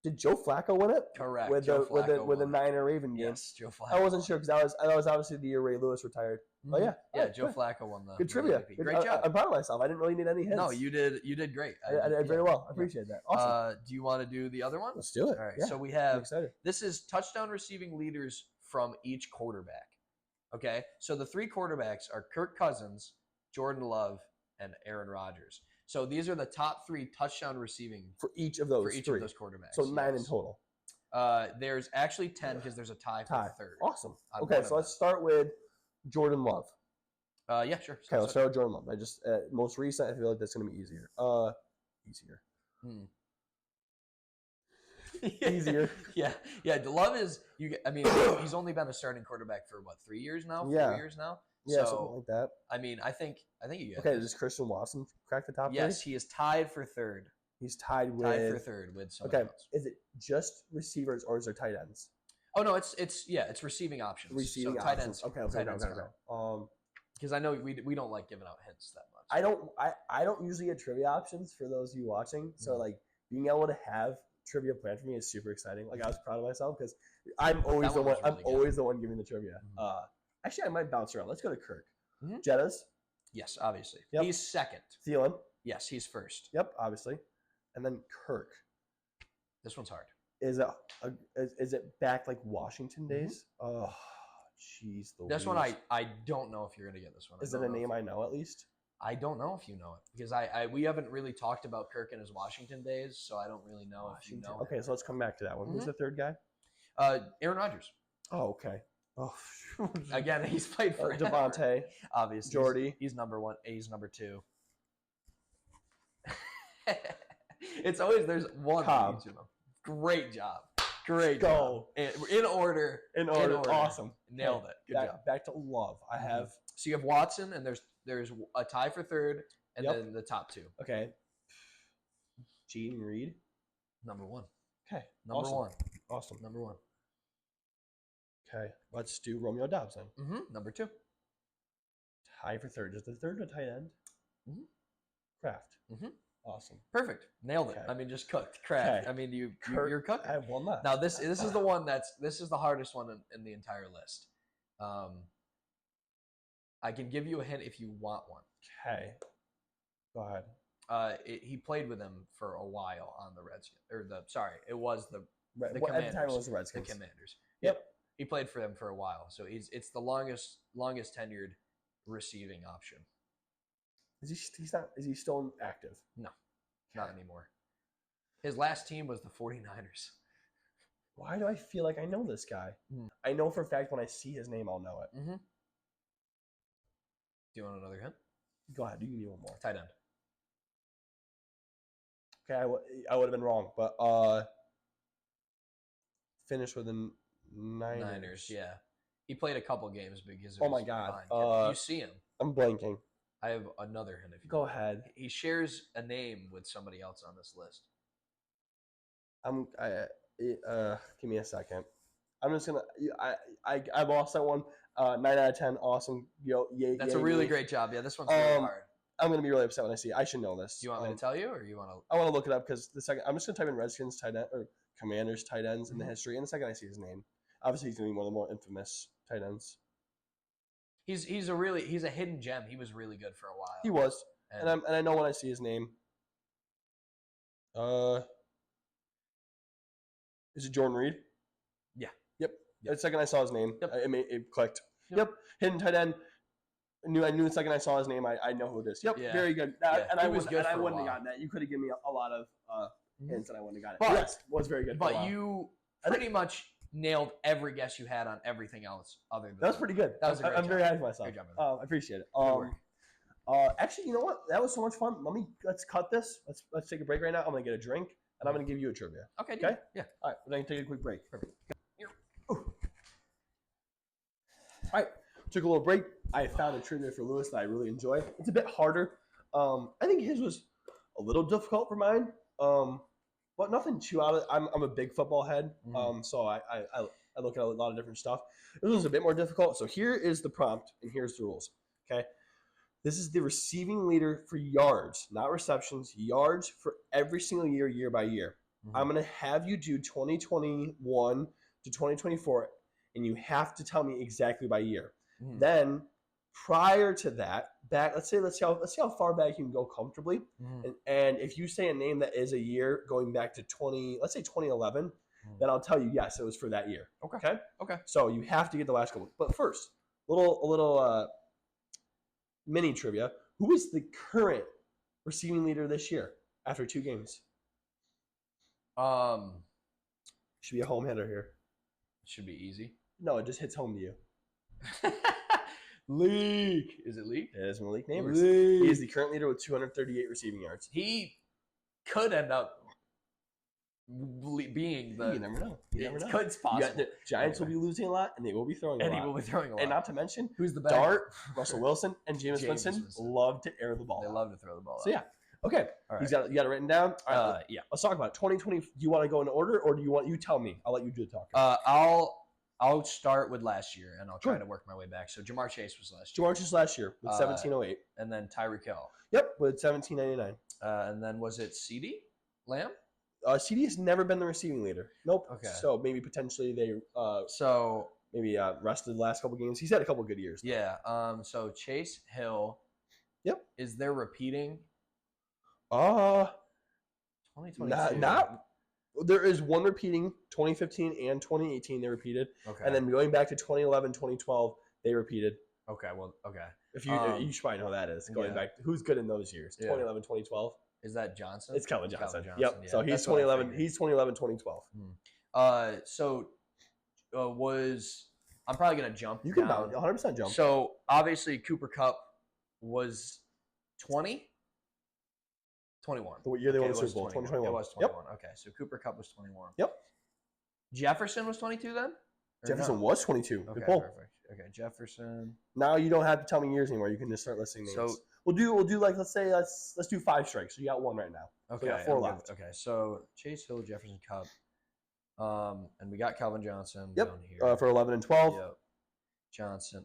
Did Joe Flacco win it? Correct. With the Niner Raven game. Yes, Joe Flacco. I wasn't sure because that was obviously the year Ray Lewis retired. Mm-hmm. Oh yeah. Yeah, Joe Flacco won the. Good trivia. Great job. I'm proud of myself. I didn't really need any hints. No, you did great. I did very well. I appreciate that. Awesome. Do you want to do the other one? Let's do it. All right. Yeah. So we have. I'm excited. This is touchdown receiving leaders from each quarterback. Okay. So the 3 quarterbacks are Kirk Cousins, Jordan Love, and Aaron Rodgers. So these are the top 3 touchdown receiving for each of those quarterbacks. So 9 in total. There's actually 10 because there's a tie for third. Awesome. Okay, so let's start with Jordan Love. Yeah, sure. Okay, let's start with Jordan Love. I just most recent. I feel like that's going to be easier. Easier. Easier. Yeah. Love is I mean, he's only been a starting quarterback for what 3 years now? 4 years now. Yeah, something like that. I mean, I think you. Okay, does Christian Watson crack the top 3? Yes, he is tied for third. He's tied for third with someone else. Is it just receivers or is there tight ends? Oh no, it's receiving options. Receiving tight options. Ends, Okay. Because I know we don't like giving out hints that much. I don't usually get trivia options for those of you watching. So like being able to have trivia planned for me is super exciting. Like I was proud of myself because I'm always the one giving the trivia. Actually, I might bounce around. Let's go to Kirk. Jettas. Yes, obviously. Yep. He's second. Thielen. Yes, he's first. Yep, obviously. And then Kirk. This one's hard. Is it back like Washington days? Oh, jeez. This one I don't know if you're gonna get this one. Is it a name I know at least? I don't know if you know it because we haven't really talked about Kirk in his Washington days, so I don't really know if you know. Okay, so let's come back to that one. Who's the third guy? Aaron Rodgers. Oh, okay. Oh, again, he's played for Devontae, obviously. Jordy. He's number one. He's number two. It's always there's one. Cobb. Great job. Great Go. job. In order. In order. Awesome. Nailed it. Good job. Back to Love. I have. So you have Watson, and there's a tie for third, and then the top two. Okay. Gene Reed. Number one. Okay. Number one. Awesome. Number one. Okay. Let's do Romeo Dobbs then. Number two. Tie for third. Is the third a tight end? Kraft. Awesome. Perfect. Nailed it. I mean, just cooked. Kraft. I mean, you're cooking. I have one left. Now this is the one this is the hardest one in the entire list. I can give you a hint if you want one. Okay. Go ahead. He played with them for a while on the Redskins, it was the Commanders. At the time it was the Redskins. The Commanders. Yep. He played for them for a while, so it's the longest tenured receiving option. Is he still active? No, not anymore. His last team was the 49ers. Why do I feel like I know this guy? I know for a fact when I see his name, I'll know it. Do you want another hint? Go ahead. You can give me one more. Tight end. Okay, I would have been wrong, but finished with the Niners. Yeah. He played a couple games because oh my god, you see him. I'm blanking. I have another hint. If you go ahead. He shares a name with somebody else on this list. Give me a second. I'm just gonna. I lost that one. 9 out of 10. Awesome. That's a really great job. Yeah, this one's really hard. I'm gonna be really upset when I see it. I should know this. Do you want me to tell you, or you want to? I want to look it up because the second I'm just gonna type in Redskins tight end or Commanders tight ends in the history, and the second I see his name, obviously he's gonna be one of the more infamous tight ends. He's a hidden gem. He was really good for a while. He was, and I know when I see his name. Is it Jordan Reed? Yeah. Yep. The second I saw his name, it clicked. Yep. Hidden tight end. I knew the second I saw his name, I know who it is. Yep. Yeah. Very good. And I wouldn't have gotten that. You could have given me a lot of hints, and I wouldn't have gotten it. But yes, was very good. But you pretty much nailed every guess you had on everything else other than that. Was pretty good. That was a great job. I'm very happy with myself. Great job, I appreciate it. Actually, you know what? That was so much fun. Let's cut this. Let's take a break right now. I'm gonna get a drink, and I'm gonna give you a trivia. Okay. Yeah. All right. We're gonna take a quick break. Perfect. All right. Took a little break. I found a trivia for Lewis that I really enjoy. It's a bit harder. I think his was a little difficult for mine. But nothing too out of it. I'm a big football head. So I look at a lot of different stuff. This was a bit more difficult. So here is the prompt, and here's the rules. Okay. This is the receiving leader for yards, not receptions, yards for every single year, year by year. I'm going to have you do 2021 to 2024, and you have to tell me exactly by year. Then, prior to that, let's see how far back you can go comfortably. And if you say a name that is a year going back to 2011, then I'll tell you yes, it was for that year. Okay. So you have to get the last couple. But first, a little mini trivia: who is the current receiving leader this year after 2 games? Should be a home hitter here. Should be easy. No, it just hits home to you. Leak. Is it Leak? It is Malik Neighbors. He is the current leader with 238 receiving yards. He could end up being the. You never know. It's possible. The Giants will be losing a lot, and they will be throwing a lot. And he will be throwing a lot. And not to mention, who's the best? Dart, Russell Wilson, and Jameis Winston love to air the ball. They love to throw the ball. So yeah. Okay. All right. You got it written down? All right. Yeah. Let's talk about it. 2020. Do you want to go in order, or do you tell me? I'll let you do the talking. I'll start with last year, and I'll try to work my way back. So Jamar Chase was last year. Jamar Chase last year with 1708. And then Tyreek Hill. Yep, with 1799. And then was it CeeDee Lamb? CeeDee has never been the receiving leader. Nope. Okay. So maybe potentially they rested the last couple games. He's had a couple good years. Yeah. So Chase, Hill, Yep. Is there repeating? 2022. Not. There is one repeating. 2015 and 2018 they repeated. Okay. And then going back to 2011, 2012 they repeated. Okay. Well. Okay. If you you should probably know who that is. Going back, who's good in those years? 2011, 2012. Is that Johnson? It's Calvin Johnson. Yep. Yeah, so he's 2011. He's 2011, 2012. Was I'm probably gonna jump. You can 100% jump. So obviously Cooper Kupp was 20. 21. The year they won the Super Bowl, 2021. It was 21. Yep. Okay, so Cooper Kupp was 21. Yep. Jefferson was 22 then? Jefferson was 22. Okay, perfect. Okay, Jefferson. Now you don't have to tell me years anymore. You can just start listing names. So we'll do like let's do 5 strikes. So you got 1 right now. Okay, so we got 4 left. Okay, so Chase Hill, Jefferson, Kupp, and we got Calvin Johnson down here. For 11 and 12. Yep. Johnson.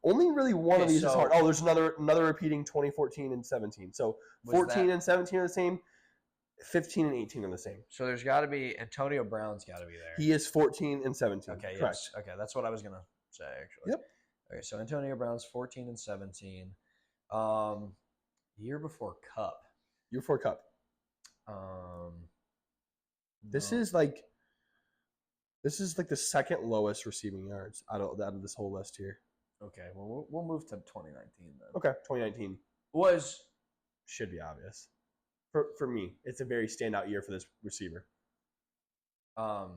Only really one of these is hard. Oh, there's another repeating 2014 and 17. So 14 and 17 are the same. 15 and 18 are the same. So there's got to be Antonio Brown's got to be there. He is 14 and 17. Okay, correct. Yes. Okay, that's what I was gonna say actually. Yep. Okay, so Antonio Brown's 14 and 17. Year before Kupp. Year before Kupp. This is like the second lowest receiving yards out of this whole list here. Okay, well we'll move to 2019 then. Okay, 2019 should be obvious. For me, it's a very standout year for this receiver. So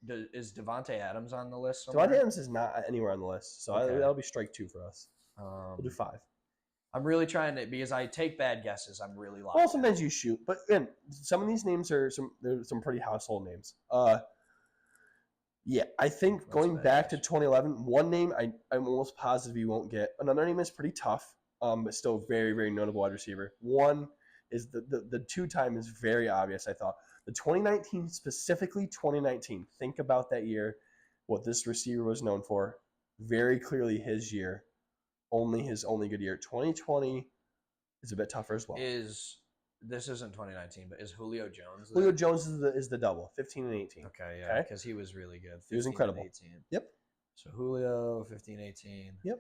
is Devontae Adams on the list somewhere? Devontae Adams is not anywhere on the list, so that'll be strike 2 for us. We'll do 5. I'm really trying to, because I take bad guesses. I'm really locked. Well, sometimes you shoot, but again, some of these names are some pretty household names. Yeah, I think going back to 2011, one name I'm almost positive you won't get. Another name is pretty tough, but still very, very notable wide receiver. One is the 2-time is very obvious, I thought. The 2019, specifically 2019, think about that year, what this receiver was known for. Very clearly his year. His only good year. 2020 is a bit tougher as well. This isn't 2019, but is Julio Jones there? Julio Jones is the double, 15 and 18. Okay, yeah, because he was really good. He was incredible. 18. Yep. So Julio, 15, 18. Yep.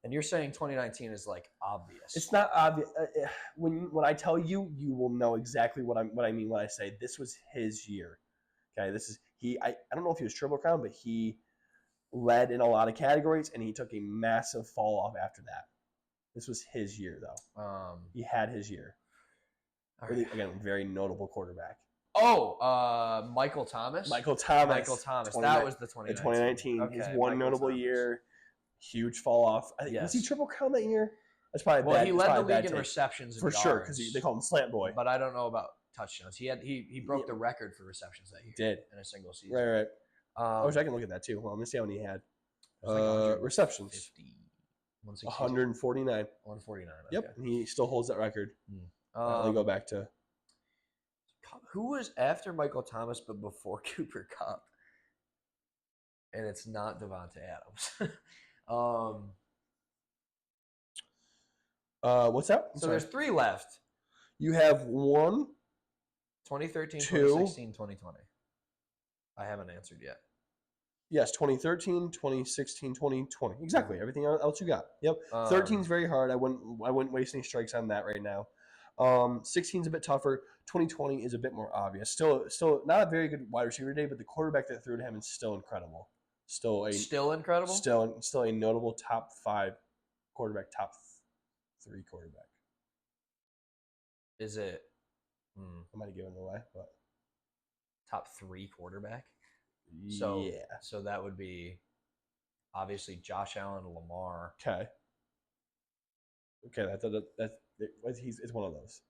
And you're saying 2019 is like obvious. It's not obvious. When I tell you, you will know exactly what I mean when I say this was his year. Okay, this is I don't know if he was Triple Crown, but he led in a lot of categories, and he took a massive fall off after that. This was his year, though. He had his year. Right. Again, very notable quarterback. Michael Thomas. Michael Thomas. That was the 2019. Okay, his one notable year. Huge fall off. I think was he Triple Crown that year? That's probably bad. He led the league in receptions for sure because they call him Slant Boy. But I don't know about touchdowns. He broke the record for receptions that year. Did in a single season. Right. I wish I can look at that too. Well, let me see how many he had. Receptions. 149. 149. Okay. Yep, and he still holds that record. Let me go back to who was after Michael Thomas but before Cooper Kupp, and it's not Devontae Adams. What's that? So there's 3 left. You have 1, 2013, 2016, 2020. I haven't answered yet. Yes, 2013, 2016, 2020. Exactly. Everything else you got. Yep. 13 is very hard. I wouldn't waste any strikes on that right now. 16 is a bit tougher. 2020 is a bit more obvious. Still not a very good wide receiver today, but the quarterback that threw to him is still incredible. Still incredible. Still a notable top 5 quarterback, top 3 quarterback. Is it? I might have given it away, but top 3 quarterback. So that would be obviously Josh Allen, Lamar. Okay. It's one of those.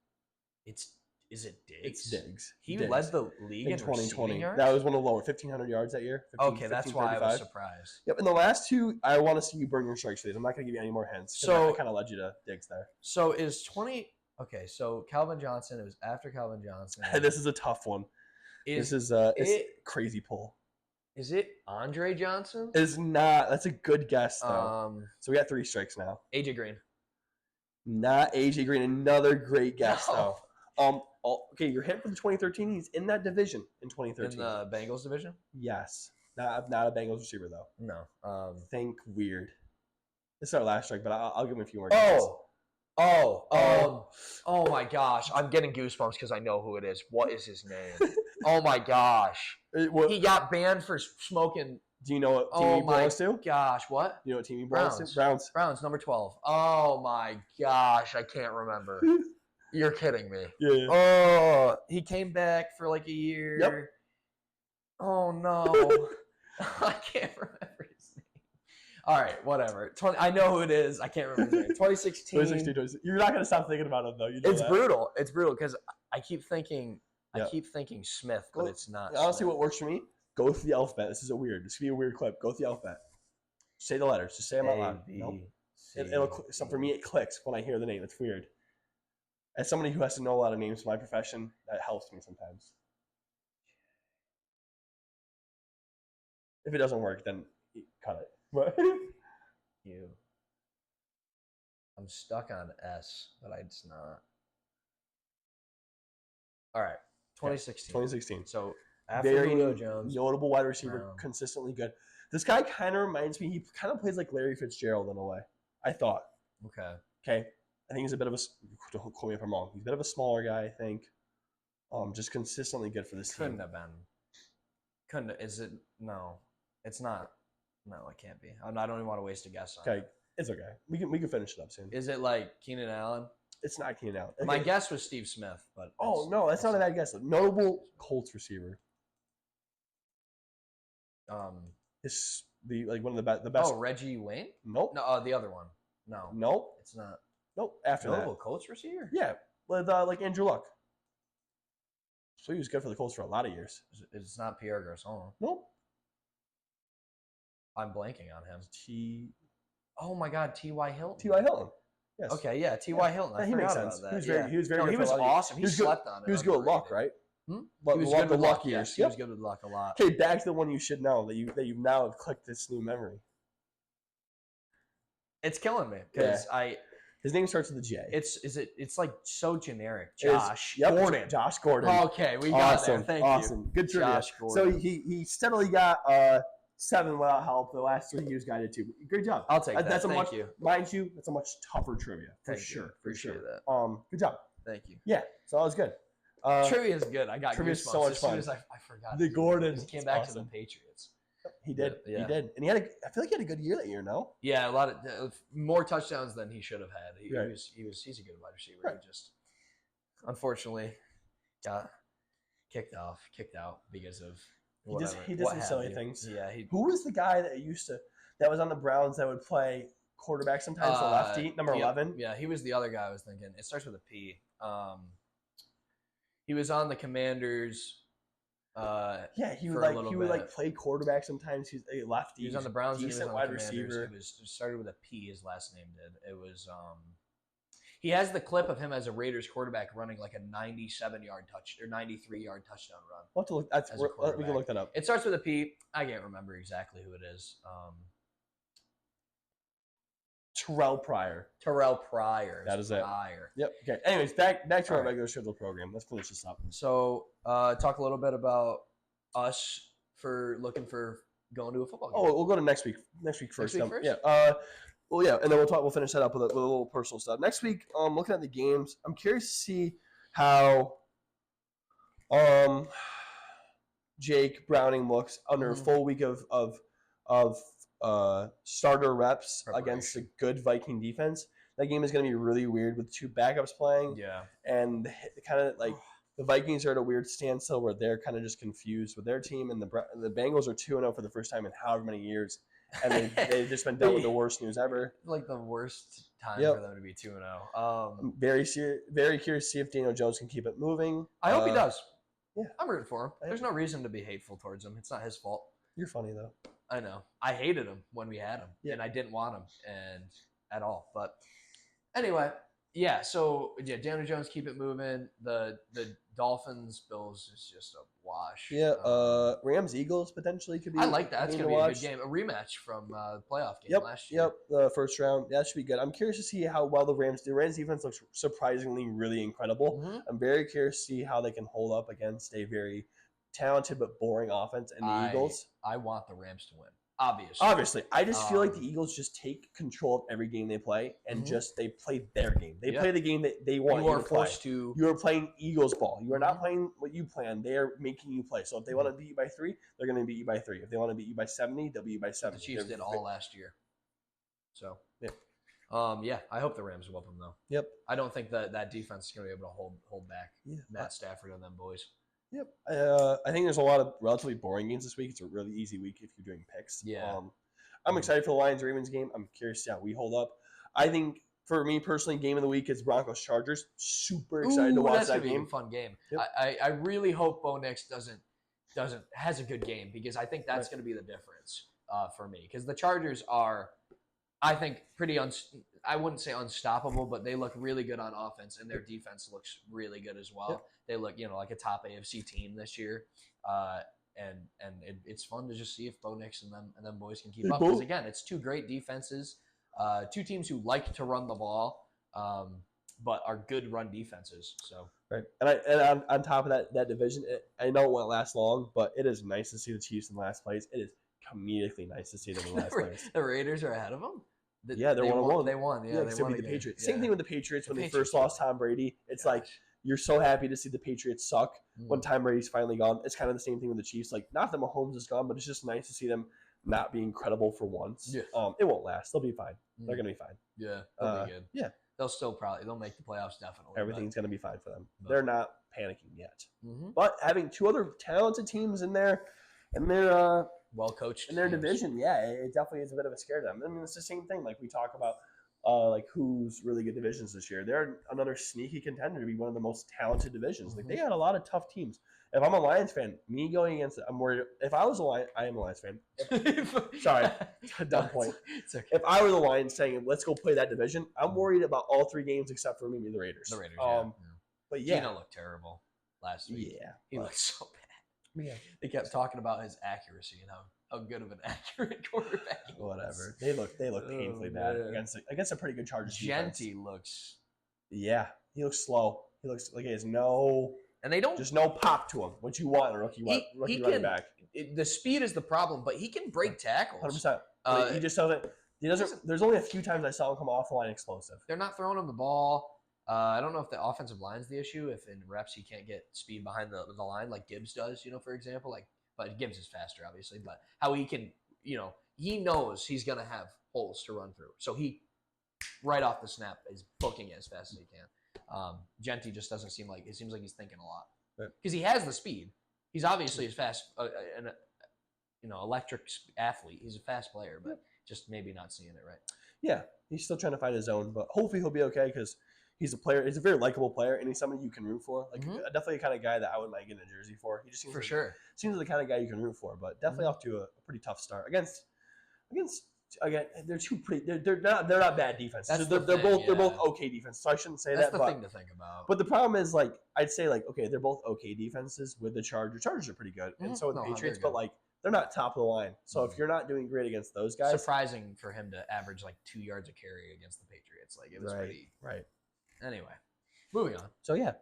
Is it Diggs? It's Diggs. He led the league in 2020. That was one of the lower 1,500 yards that year. That's why I was surprised. Yep. In the last 2, I want to see you burn your strikes. I'm not going to give you any more hints. So I kind of led you to Diggs there. So is 20? Okay. So Calvin Johnson. It was after Calvin Johnson. This is a tough one. This is crazy pull. Is it Andre Johnson? It's not. That's a good guess though. So we got 3 strikes now. AJ Green. Not AJ Green. Another great guess though. Okay, you're hit for the 2013. He's in that division in 2013. In the Bengals division? Yes. Not a Bengals receiver though. No. Think weird. It's our last strike, but I'll give him a few more guys. Oh my gosh. I'm getting goosebumps because I know who it is. What is his name? Oh my gosh. He got banned for smoking. Do you know what team he belongs to? Gosh, what? Do you know what team he belongs to? Browns, number 12. Oh my gosh, I can't remember. You're kidding me. Yeah. Oh, he came back for like a year. Yep. Oh no. I can't remember his name. All right, whatever. I know who it is. I can't remember his name. 2016. You're not gonna stop thinking about it though. You know It's brutal. It's brutal because I keep thinking Smith, but it's not. Honestly, Smith. what works for me? Go through the alphabet. This is weird. This could be a weird clip. Go through the alphabet. Say the letters. Just say them out loud. Nope. So for me, it clicks when I hear the name. It's weird. As somebody who has to know a lot of names in my profession, that helps me sometimes. If it doesn't work, then cut it. What? I'm stuck on S, but it's not. All right, 2016. 2016. So after very Julio Jones, notable wide receiver, consistently good. This guy kind of reminds me. He kind of plays like Larry Fitzgerald in a way. I thought. Okay. I think he's a bit of a. Don't quote me if I'm wrong. He's a bit of a smaller guy. I think. Just consistently good for this team. Couldn't have been. Couldn't. Is it? No, it's not. No, it can't be. I don't even want to waste a guess on it. It's okay. We can finish it up soon. Is it like Keenan Allen? It's not Keenan Allen. Okay. My guess was Steve Smith, but no, that's not a bad guess. Notable Colts receiver. One of the best. Oh, Reggie Wayne? Nope. No, the other one. No. Nope. It's not. Nope. After notable Colts receiver? Yeah, with like Andrew Luck. So he was good for the Colts for a lot of years. It's not Pierre Garçon. Nope. I'm blanking on him. Oh my God, T.Y. Hilton. T.Y. Hilton. Yes. Okay, yeah, T.Y. Hilton. I forgot about that. He was very good. He was awesome. He slept on it. He was good with Luck, right? He was good with Luck years. He was good with Luck a lot. Okay, back to the one you should know that you've now have clicked this new memory. It's killing me because his name starts with a J. It's like so generic. Josh Gordon. Josh Gordon. Okay, we got there. Thank you. Awesome. Good trivia. Josh Gordon. So he steadily got 7 without help. The last 3 years guided 2. Great job. I'll take that. Thank you. Mind you, that's a much tougher trivia. For sure. That. Good job. Thank you. Yeah. So that was good. Trivia is good. I got trivia goosebumps so much as soon fun. as I forgot. The Gordon. He came back to the Patriots. He did. Yeah. He did. And I feel like he had a good year that year, no? Yeah, a lot of more touchdowns than he should have had. He's a good wide receiver. Right. He just unfortunately got kicked out because of whatever. He did some silly things. Yeah. Who was the guy that was on the Browns that would play quarterback sometimes, the lefty, number 11? Yeah, he was the other guy I was thinking. It starts with a P. He was on the Commanders. He would play quarterback sometimes. He's a lefty. He was on the Browns. Decent wide receiver. It started with a P. His last name did. It was he has the clip of him as a Raiders quarterback running like a 97-yard touch or 93-yard touchdown run. We'll have to look. We can look that up. It starts with a P. I can't remember exactly who it is. Terrell Pryor. That is it. Yep. Okay. Anyways, back to our regular scheduled program. Let's finish this up. So, talk a little bit about us for looking for going to a football game. Oh, we'll go to next week. Next week first. Yeah. And then we'll finish that up with a little personal stuff. Next week, looking at the games, I'm curious to see how Jake Browning looks under a full week of starter reps against a good Viking defense. That game is going to be really weird with 2 backups playing. Yeah. And kind of like the Vikings are at a weird standstill where they're kind of just confused with their team, and the Bengals are 2-0 for the first time in however many years. And they've just been dealt with the worst news ever. Like the worst time for them to be 2-0. I'm very curious to see if Daniel Jones can keep it moving. I hope he does. Yeah. I'm rooting for him. There's no reason to be hateful towards him. It's not his fault. You're funny, though. I know. I hated him when we had him, and I didn't want him at all. But anyway, so Daniel Jones, keep it moving. The Dolphins, Bills is just a wash. Yeah, Rams, Eagles potentially could be. I like that. It's going to be a good game. A rematch from the playoff game last year. Yep, the first round. That should be good. I'm curious to see how well the Rams defense looks surprisingly really incredible. Mm-hmm. I'm very curious to see how they can hold up against a very talented but boring offense and the Eagles. I want the Rams to win. Obviously. I just feel like the Eagles just take control of every game they play and just they play their game. They play the game that they want you to play. You are playing Eagles ball. You are not playing what you plan. They are making you play. So if they want to beat you by 3, they're going to beat you by 3. If they want to beat you by 70, they'll beat you by 70. The Chiefs did all last year. So yeah. I hope the Rams whoop them though. Yep. I don't think that defense is going to be able to hold back Matt Stafford and them boys. Yep. I think there's a lot of relatively boring games this week. It's a really easy week if you're doing picks. Yeah. I'm excited for the Lions-Ravens game. I'm curious to see how we hold up. I think for me personally, game of the week is Broncos-Chargers. Super excited to watch that game. Be a fun game. Yep. I really hope Bo Nix has a good game because I think that's going to be the difference for me because the Chargers are, I think, pretty I wouldn't say unstoppable, but they look really good on offense, and their defense looks really good as well. Yep. They look, like a top AFC team this year, and it's fun to just see if Bo Nix and them boys can keep up. Because again, it's two great defenses, two teams who like to run the ball, but are good run defenses. So right, and on top of that division, I know it won't last long, but it is nice to see the Chiefs in last place. It is comedically nice to see them in last place. The Raiders are ahead of them. They're 1-1. They won. Yeah, they won beat the again. Patriots. Same thing with the Patriots when they first lost Tom Brady. It's like you're so happy to see the Patriots suck when Tom Brady's finally gone. It's kind of the same thing with the Chiefs. Like, not that Mahomes is gone, but it's just nice to see them not be incredible for once. Yeah. It won't last. They'll be fine. They're gonna be fine. Yeah, they'll be good. Yeah, they'll make the playoffs definitely. Everything's gonna be fine for them. They're not panicking yet. But having two other talented teams in there, and they're well coached in their division, it definitely is a bit of a scare to them. I mean, it's the same thing. Like we talk about, like who's really good divisions this year. They're another sneaky contender to be one of the most talented divisions. Like they got a lot of tough teams. If I'm a Lions fan, me going against it, I'm worried. If I was a Lions, I am a Lions fan. Sorry, dumb point. It's okay. If I were the Lions saying, let's go play that division, I'm worried about all 3 games except for maybe the Raiders. The Raiders, But yeah. Gino looked terrible last week. Yeah. He looked so bad. Yeah. They kept talking about his accuracy and how good of an accurate quarterback he was. Whatever. They look painfully bad against a pretty good Chargers defense. Genty looks. Yeah. He looks slow. He looks like he has no. And they don't. Just no pop to him. What you want in a rookie running back. The speed is the problem, but he can break tackles. 100%. He just doesn't. He doesn't. There's only a few times I saw him come off the line explosive. They're not throwing him the ball. I don't know if the offensive line's the issue. If in reps he can't get speed behind the line like Gibbs does, for example. But Gibbs is faster, obviously. But how he can, he knows he's gonna have holes to run through, so he right off the snap is booking it as fast as he can. Genty just doesn't seem like it seems like he's thinking a lot because he has the speed. He's obviously as fast, electric athlete. He's a fast player, but just maybe not seeing it right. Yeah, he's still trying to find his zone, but hopefully he'll be okay because. He's a player. He's a very likable player, and he's somebody you can root for. Like definitely the kind of guy that I would like in a jersey for. He just seems seems like the kind of guy you can root for. But definitely off to a pretty tough start against. Again, they're two pretty. They're not bad defenses. They're both okay defenses. So I shouldn't say that's the thing to think about. But the problem is I'd say okay, they're both okay defenses with the Chargers. Chargers are pretty good, and so are the Patriots. But they're not top of the line. So if you're not doing great against those guys, surprising for him to average 2 yards a carry against the Patriots. It was pretty right. Anyway, moving on. So yeah,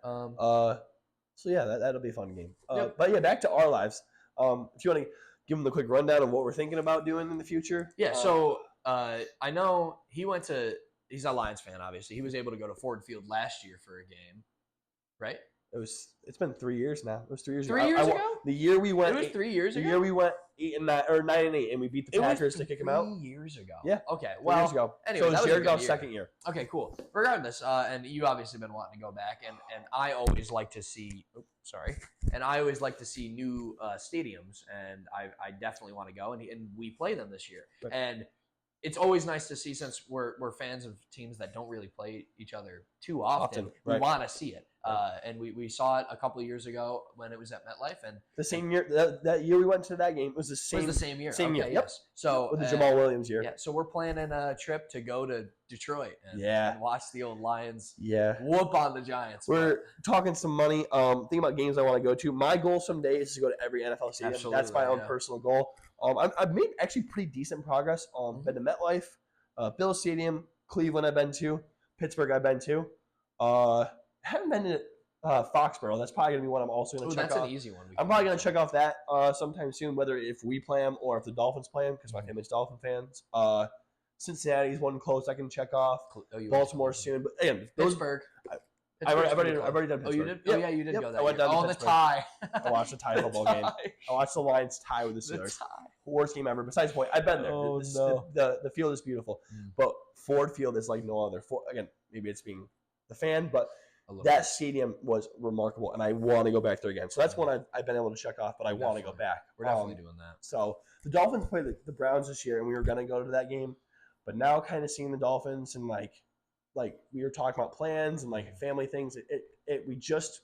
that'll be a fun game. But yeah, back to our lives. If you want to give them the quick rundown of what we're thinking about doing in the future. Yeah. So I know he's a Lions fan. Obviously, he was able to go to Ford Field last year for a game, right? It's been 3 years now. It was 3 years ago. 3 years ago? The year we went. It was 3 years ago. The year we went 9-8, and we beat the Packers to kick them out. 3 years ago. Yeah. Okay. 3 years ago. Anyway, so it was Jared Goff's second year. Okay. Cool. Regardless, and you obviously been wanting to go back, and I always like to see. And I always like to see new stadiums, and I definitely want to go, and we play them this year, right. And it's always nice to see since we're fans of teams that don't really play each other too often. We want to see it. And we saw it a couple of years ago when it was at MetLife, and the same year that year we went to that game was the same. It was the same year. Same year. Yep. Yes. So with the Jamal Williams year. Yeah. So we're planning a trip to go to Detroit and watch the old Lions. Whoop on the Giants. We're talking some money. Thinking about games I want to go to. My goal someday is to go to every NFL stadium. Absolutely, that's my own personal goal. I've made actually pretty decent progress. Been to MetLife, Bill Stadium, Cleveland I've been to, Pittsburgh I've been to. Haven't been to Foxborough. That's probably gonna be one I'm also gonna check off. That's an easy one. I'm probably gonna check off that sometime soon, whether if we play them or if the Dolphins play them, because my family's Dolphin fans. Cincinnati's one close I can check off. Baltimore soon, but again, Pittsburgh. I've already done Pittsburgh. Oh, you did? Yep. Oh, yeah, you did go that I went year. down to the Pittsburgh. tie. I watched the tie football game. I watched the Lions tie with the Steelers. Worst game ever. Besides the point, I've been there. Oh, The field is beautiful, but Ford Field is like no other. Again, maybe it's being the fan, but that stadium was remarkable, and I want to go back there again. So that's one I've been able to check off, but I want to go back. We're definitely doing that. So the Dolphins played the Browns this year, and we were going to go to that game, but now kind of seeing the Dolphins and like we were talking about plans and like family things. We just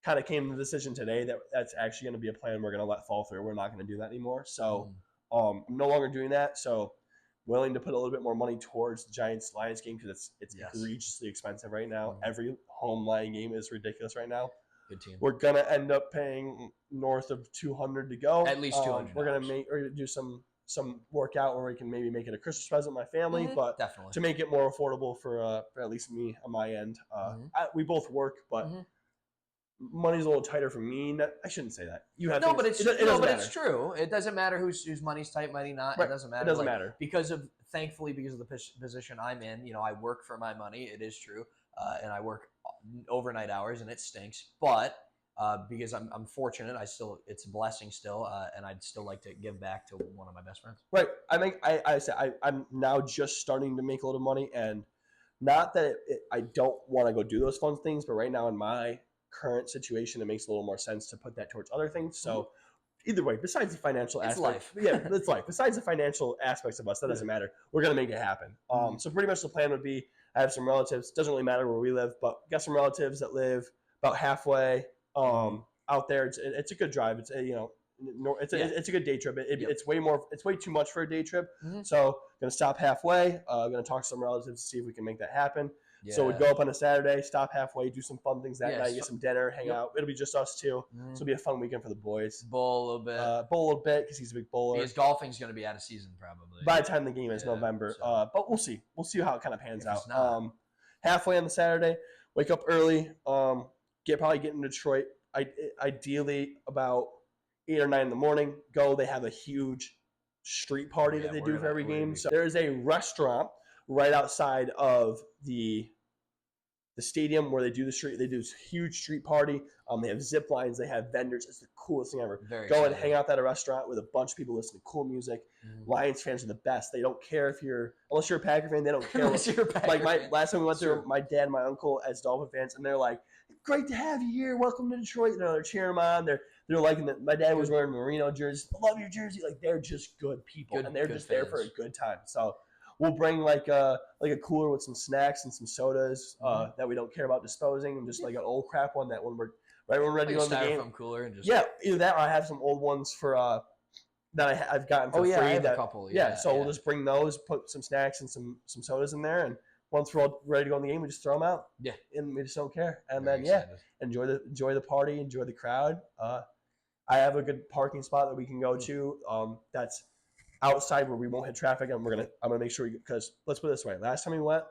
kind of came to the decision today that that's actually going to be a plan we're going to let fall through. We're not going to do that anymore. So I'm no longer doing that. So willing to put a little bit more money towards the Giants-Lions game because it's egregiously expensive right now. Every home Lion game is ridiculous right now. Good team. We're gonna end up paying north of $200 to go. At least $200. We're gonna do some workout where we can maybe make it a Christmas present with my family, but definitely to make it more affordable for at least me on my end. We both work, but money's a little tighter for me. I shouldn't say that. You have but it's true. It doesn't matter whose money's tight, money not. Right. It doesn't matter. It doesn't matter thankfully because of the position I'm in. I work for my money. It is true, and I work overnight hours, and it stinks. But because I'm fortunate, it's a blessing still, and I'd still like to give back to one of my best friends. Right. I'm now just starting to make a little money, and not that I don't want to go do those fun things, but right now in my current situation, it makes a little more sense to put that towards other things. So either way, besides the financial aspect, it's life. Besides the financial aspects of us, that doesn't matter. We're gonna make it happen. So pretty much the plan would be, I have some relatives. Doesn't really matter where we live, but got some relatives that live about halfway out there. It's a good drive. It's a good day trip. It's way too much for a day trip. So gonna stop halfway. Gonna talk to some relatives to see if we can make that happen. Yeah. So we'd go up on a Saturday, stop halfway, do some fun things that night, get some dinner, hang out. It'll be just us two. So it'll be a fun weekend for the boys. Bowl a little bit. Because he's a big bowler. Because golfing's going to be out of season probably. By the time the game is November. So. But we'll see. We'll see how it kind of pans out. Halfway on the Saturday, wake up early, probably get in Detroit. Ideally about 8 or 9 in the morning. Go. They have a huge street party that they do for every game. So there is a restaurant right outside of the stadium where they do this huge street party. They have zip lines, they have vendors. It's the coolest thing ever. Go and hang out at a restaurant with a bunch of people listening to cool music. Lions fans are the best. They don't care unless you're a Packer fan, they don't care. Last time we went there, my dad and my uncle as Dolphin fans, and they're like, "Great to have you here. Welcome to Detroit." They're cheering them on. They're liking that. My dad was wearing Merino jerseys. I love your jersey. Like, they're just good people, and they're just there for a good time. So we'll bring like a cooler with some snacks and some sodas that we don't care about disposing, and just like an old crap one that when we're ready to go in the game. Cooler and just either that or I have some old ones for that I've gotten for free. I have a couple. So we'll just bring those, put some snacks and some sodas in there, and once we're all ready to go in the game, we just throw them out. Yeah, and we just don't care. And then enjoy the party, enjoy the crowd. I have a good parking spot that we can go to. That's outside where we won't hit traffic, and I'm gonna make sure because let's put it this way. Last time we went,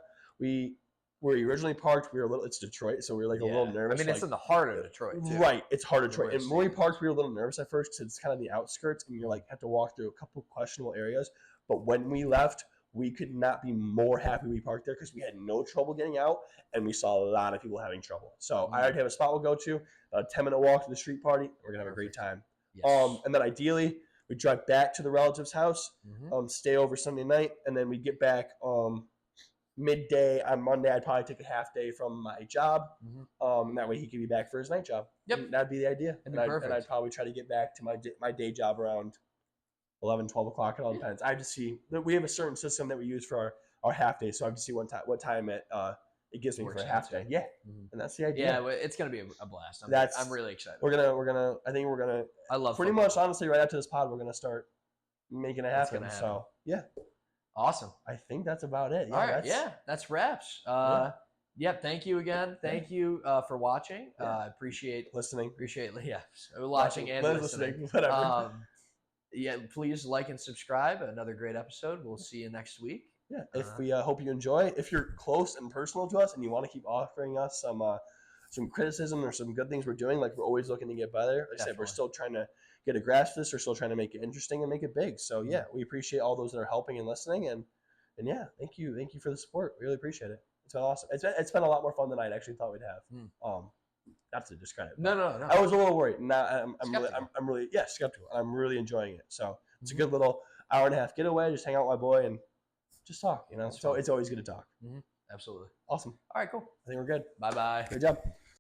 where we originally parked, it's Detroit, so we were like a little nervous. I mean, it's in the heart of Detroit, too. Right, it's heart of Detroit. And when we parked, we were a little nervous at first because it's kind of the outskirts, and you have to walk through a couple of questionable areas. But when we left, we could not be more happy we parked there because we had no trouble getting out, and we saw a lot of people having trouble. So I already have a spot we'll go to, a 10-minute walk to the street party. We're gonna have a great time. Yes. And then ideally, we drive back to the relative's house, stay over Sunday night, and then we get back midday on Monday. I'd probably take a half day from my job. And that way he could be back for his night job. Yep. That'd be the idea. And I'd probably try to get back to my day job around 11, 12 o'clock. It all depends. I have to see. We have a certain system that we use for our half day, so I have to see what time it gives me for a half day. Yeah. And that's the idea. Yeah, it's going to be a blast. I'm really excited. I think we're going to I love pretty much, honestly, right after this pod, we're going to start making it happen. So, yeah. Awesome. I think that's about it. All right. That's wraps. Thank you again. Thank you for watching. Appreciate listening. Watching and listening. Whatever. Please like and subscribe. Another great episode. We'll see you next week. Yeah. If we hope you enjoy. If you're close and personal to us and you want to keep offering us some some criticism or some good things we're doing, like we're always looking to get better. Like I said, we're Definitely. still trying to get a grasp of this. We're still trying to make it interesting and make it big. So yeah, we appreciate all those that are helping and listening. And yeah, thank you for the support. We really appreciate it. It's been awesome. It's been a lot more fun than I actually thought we'd have. Not to discredit. No. I was a little worried. Now I'm really skeptical. I'm really enjoying it. So it's a good little hour and a half getaway. Just hang out with my boy and just talk. You know, so it's always good to talk. Absolutely. Awesome. All right, cool. I think we're good. Bye-bye. Good job.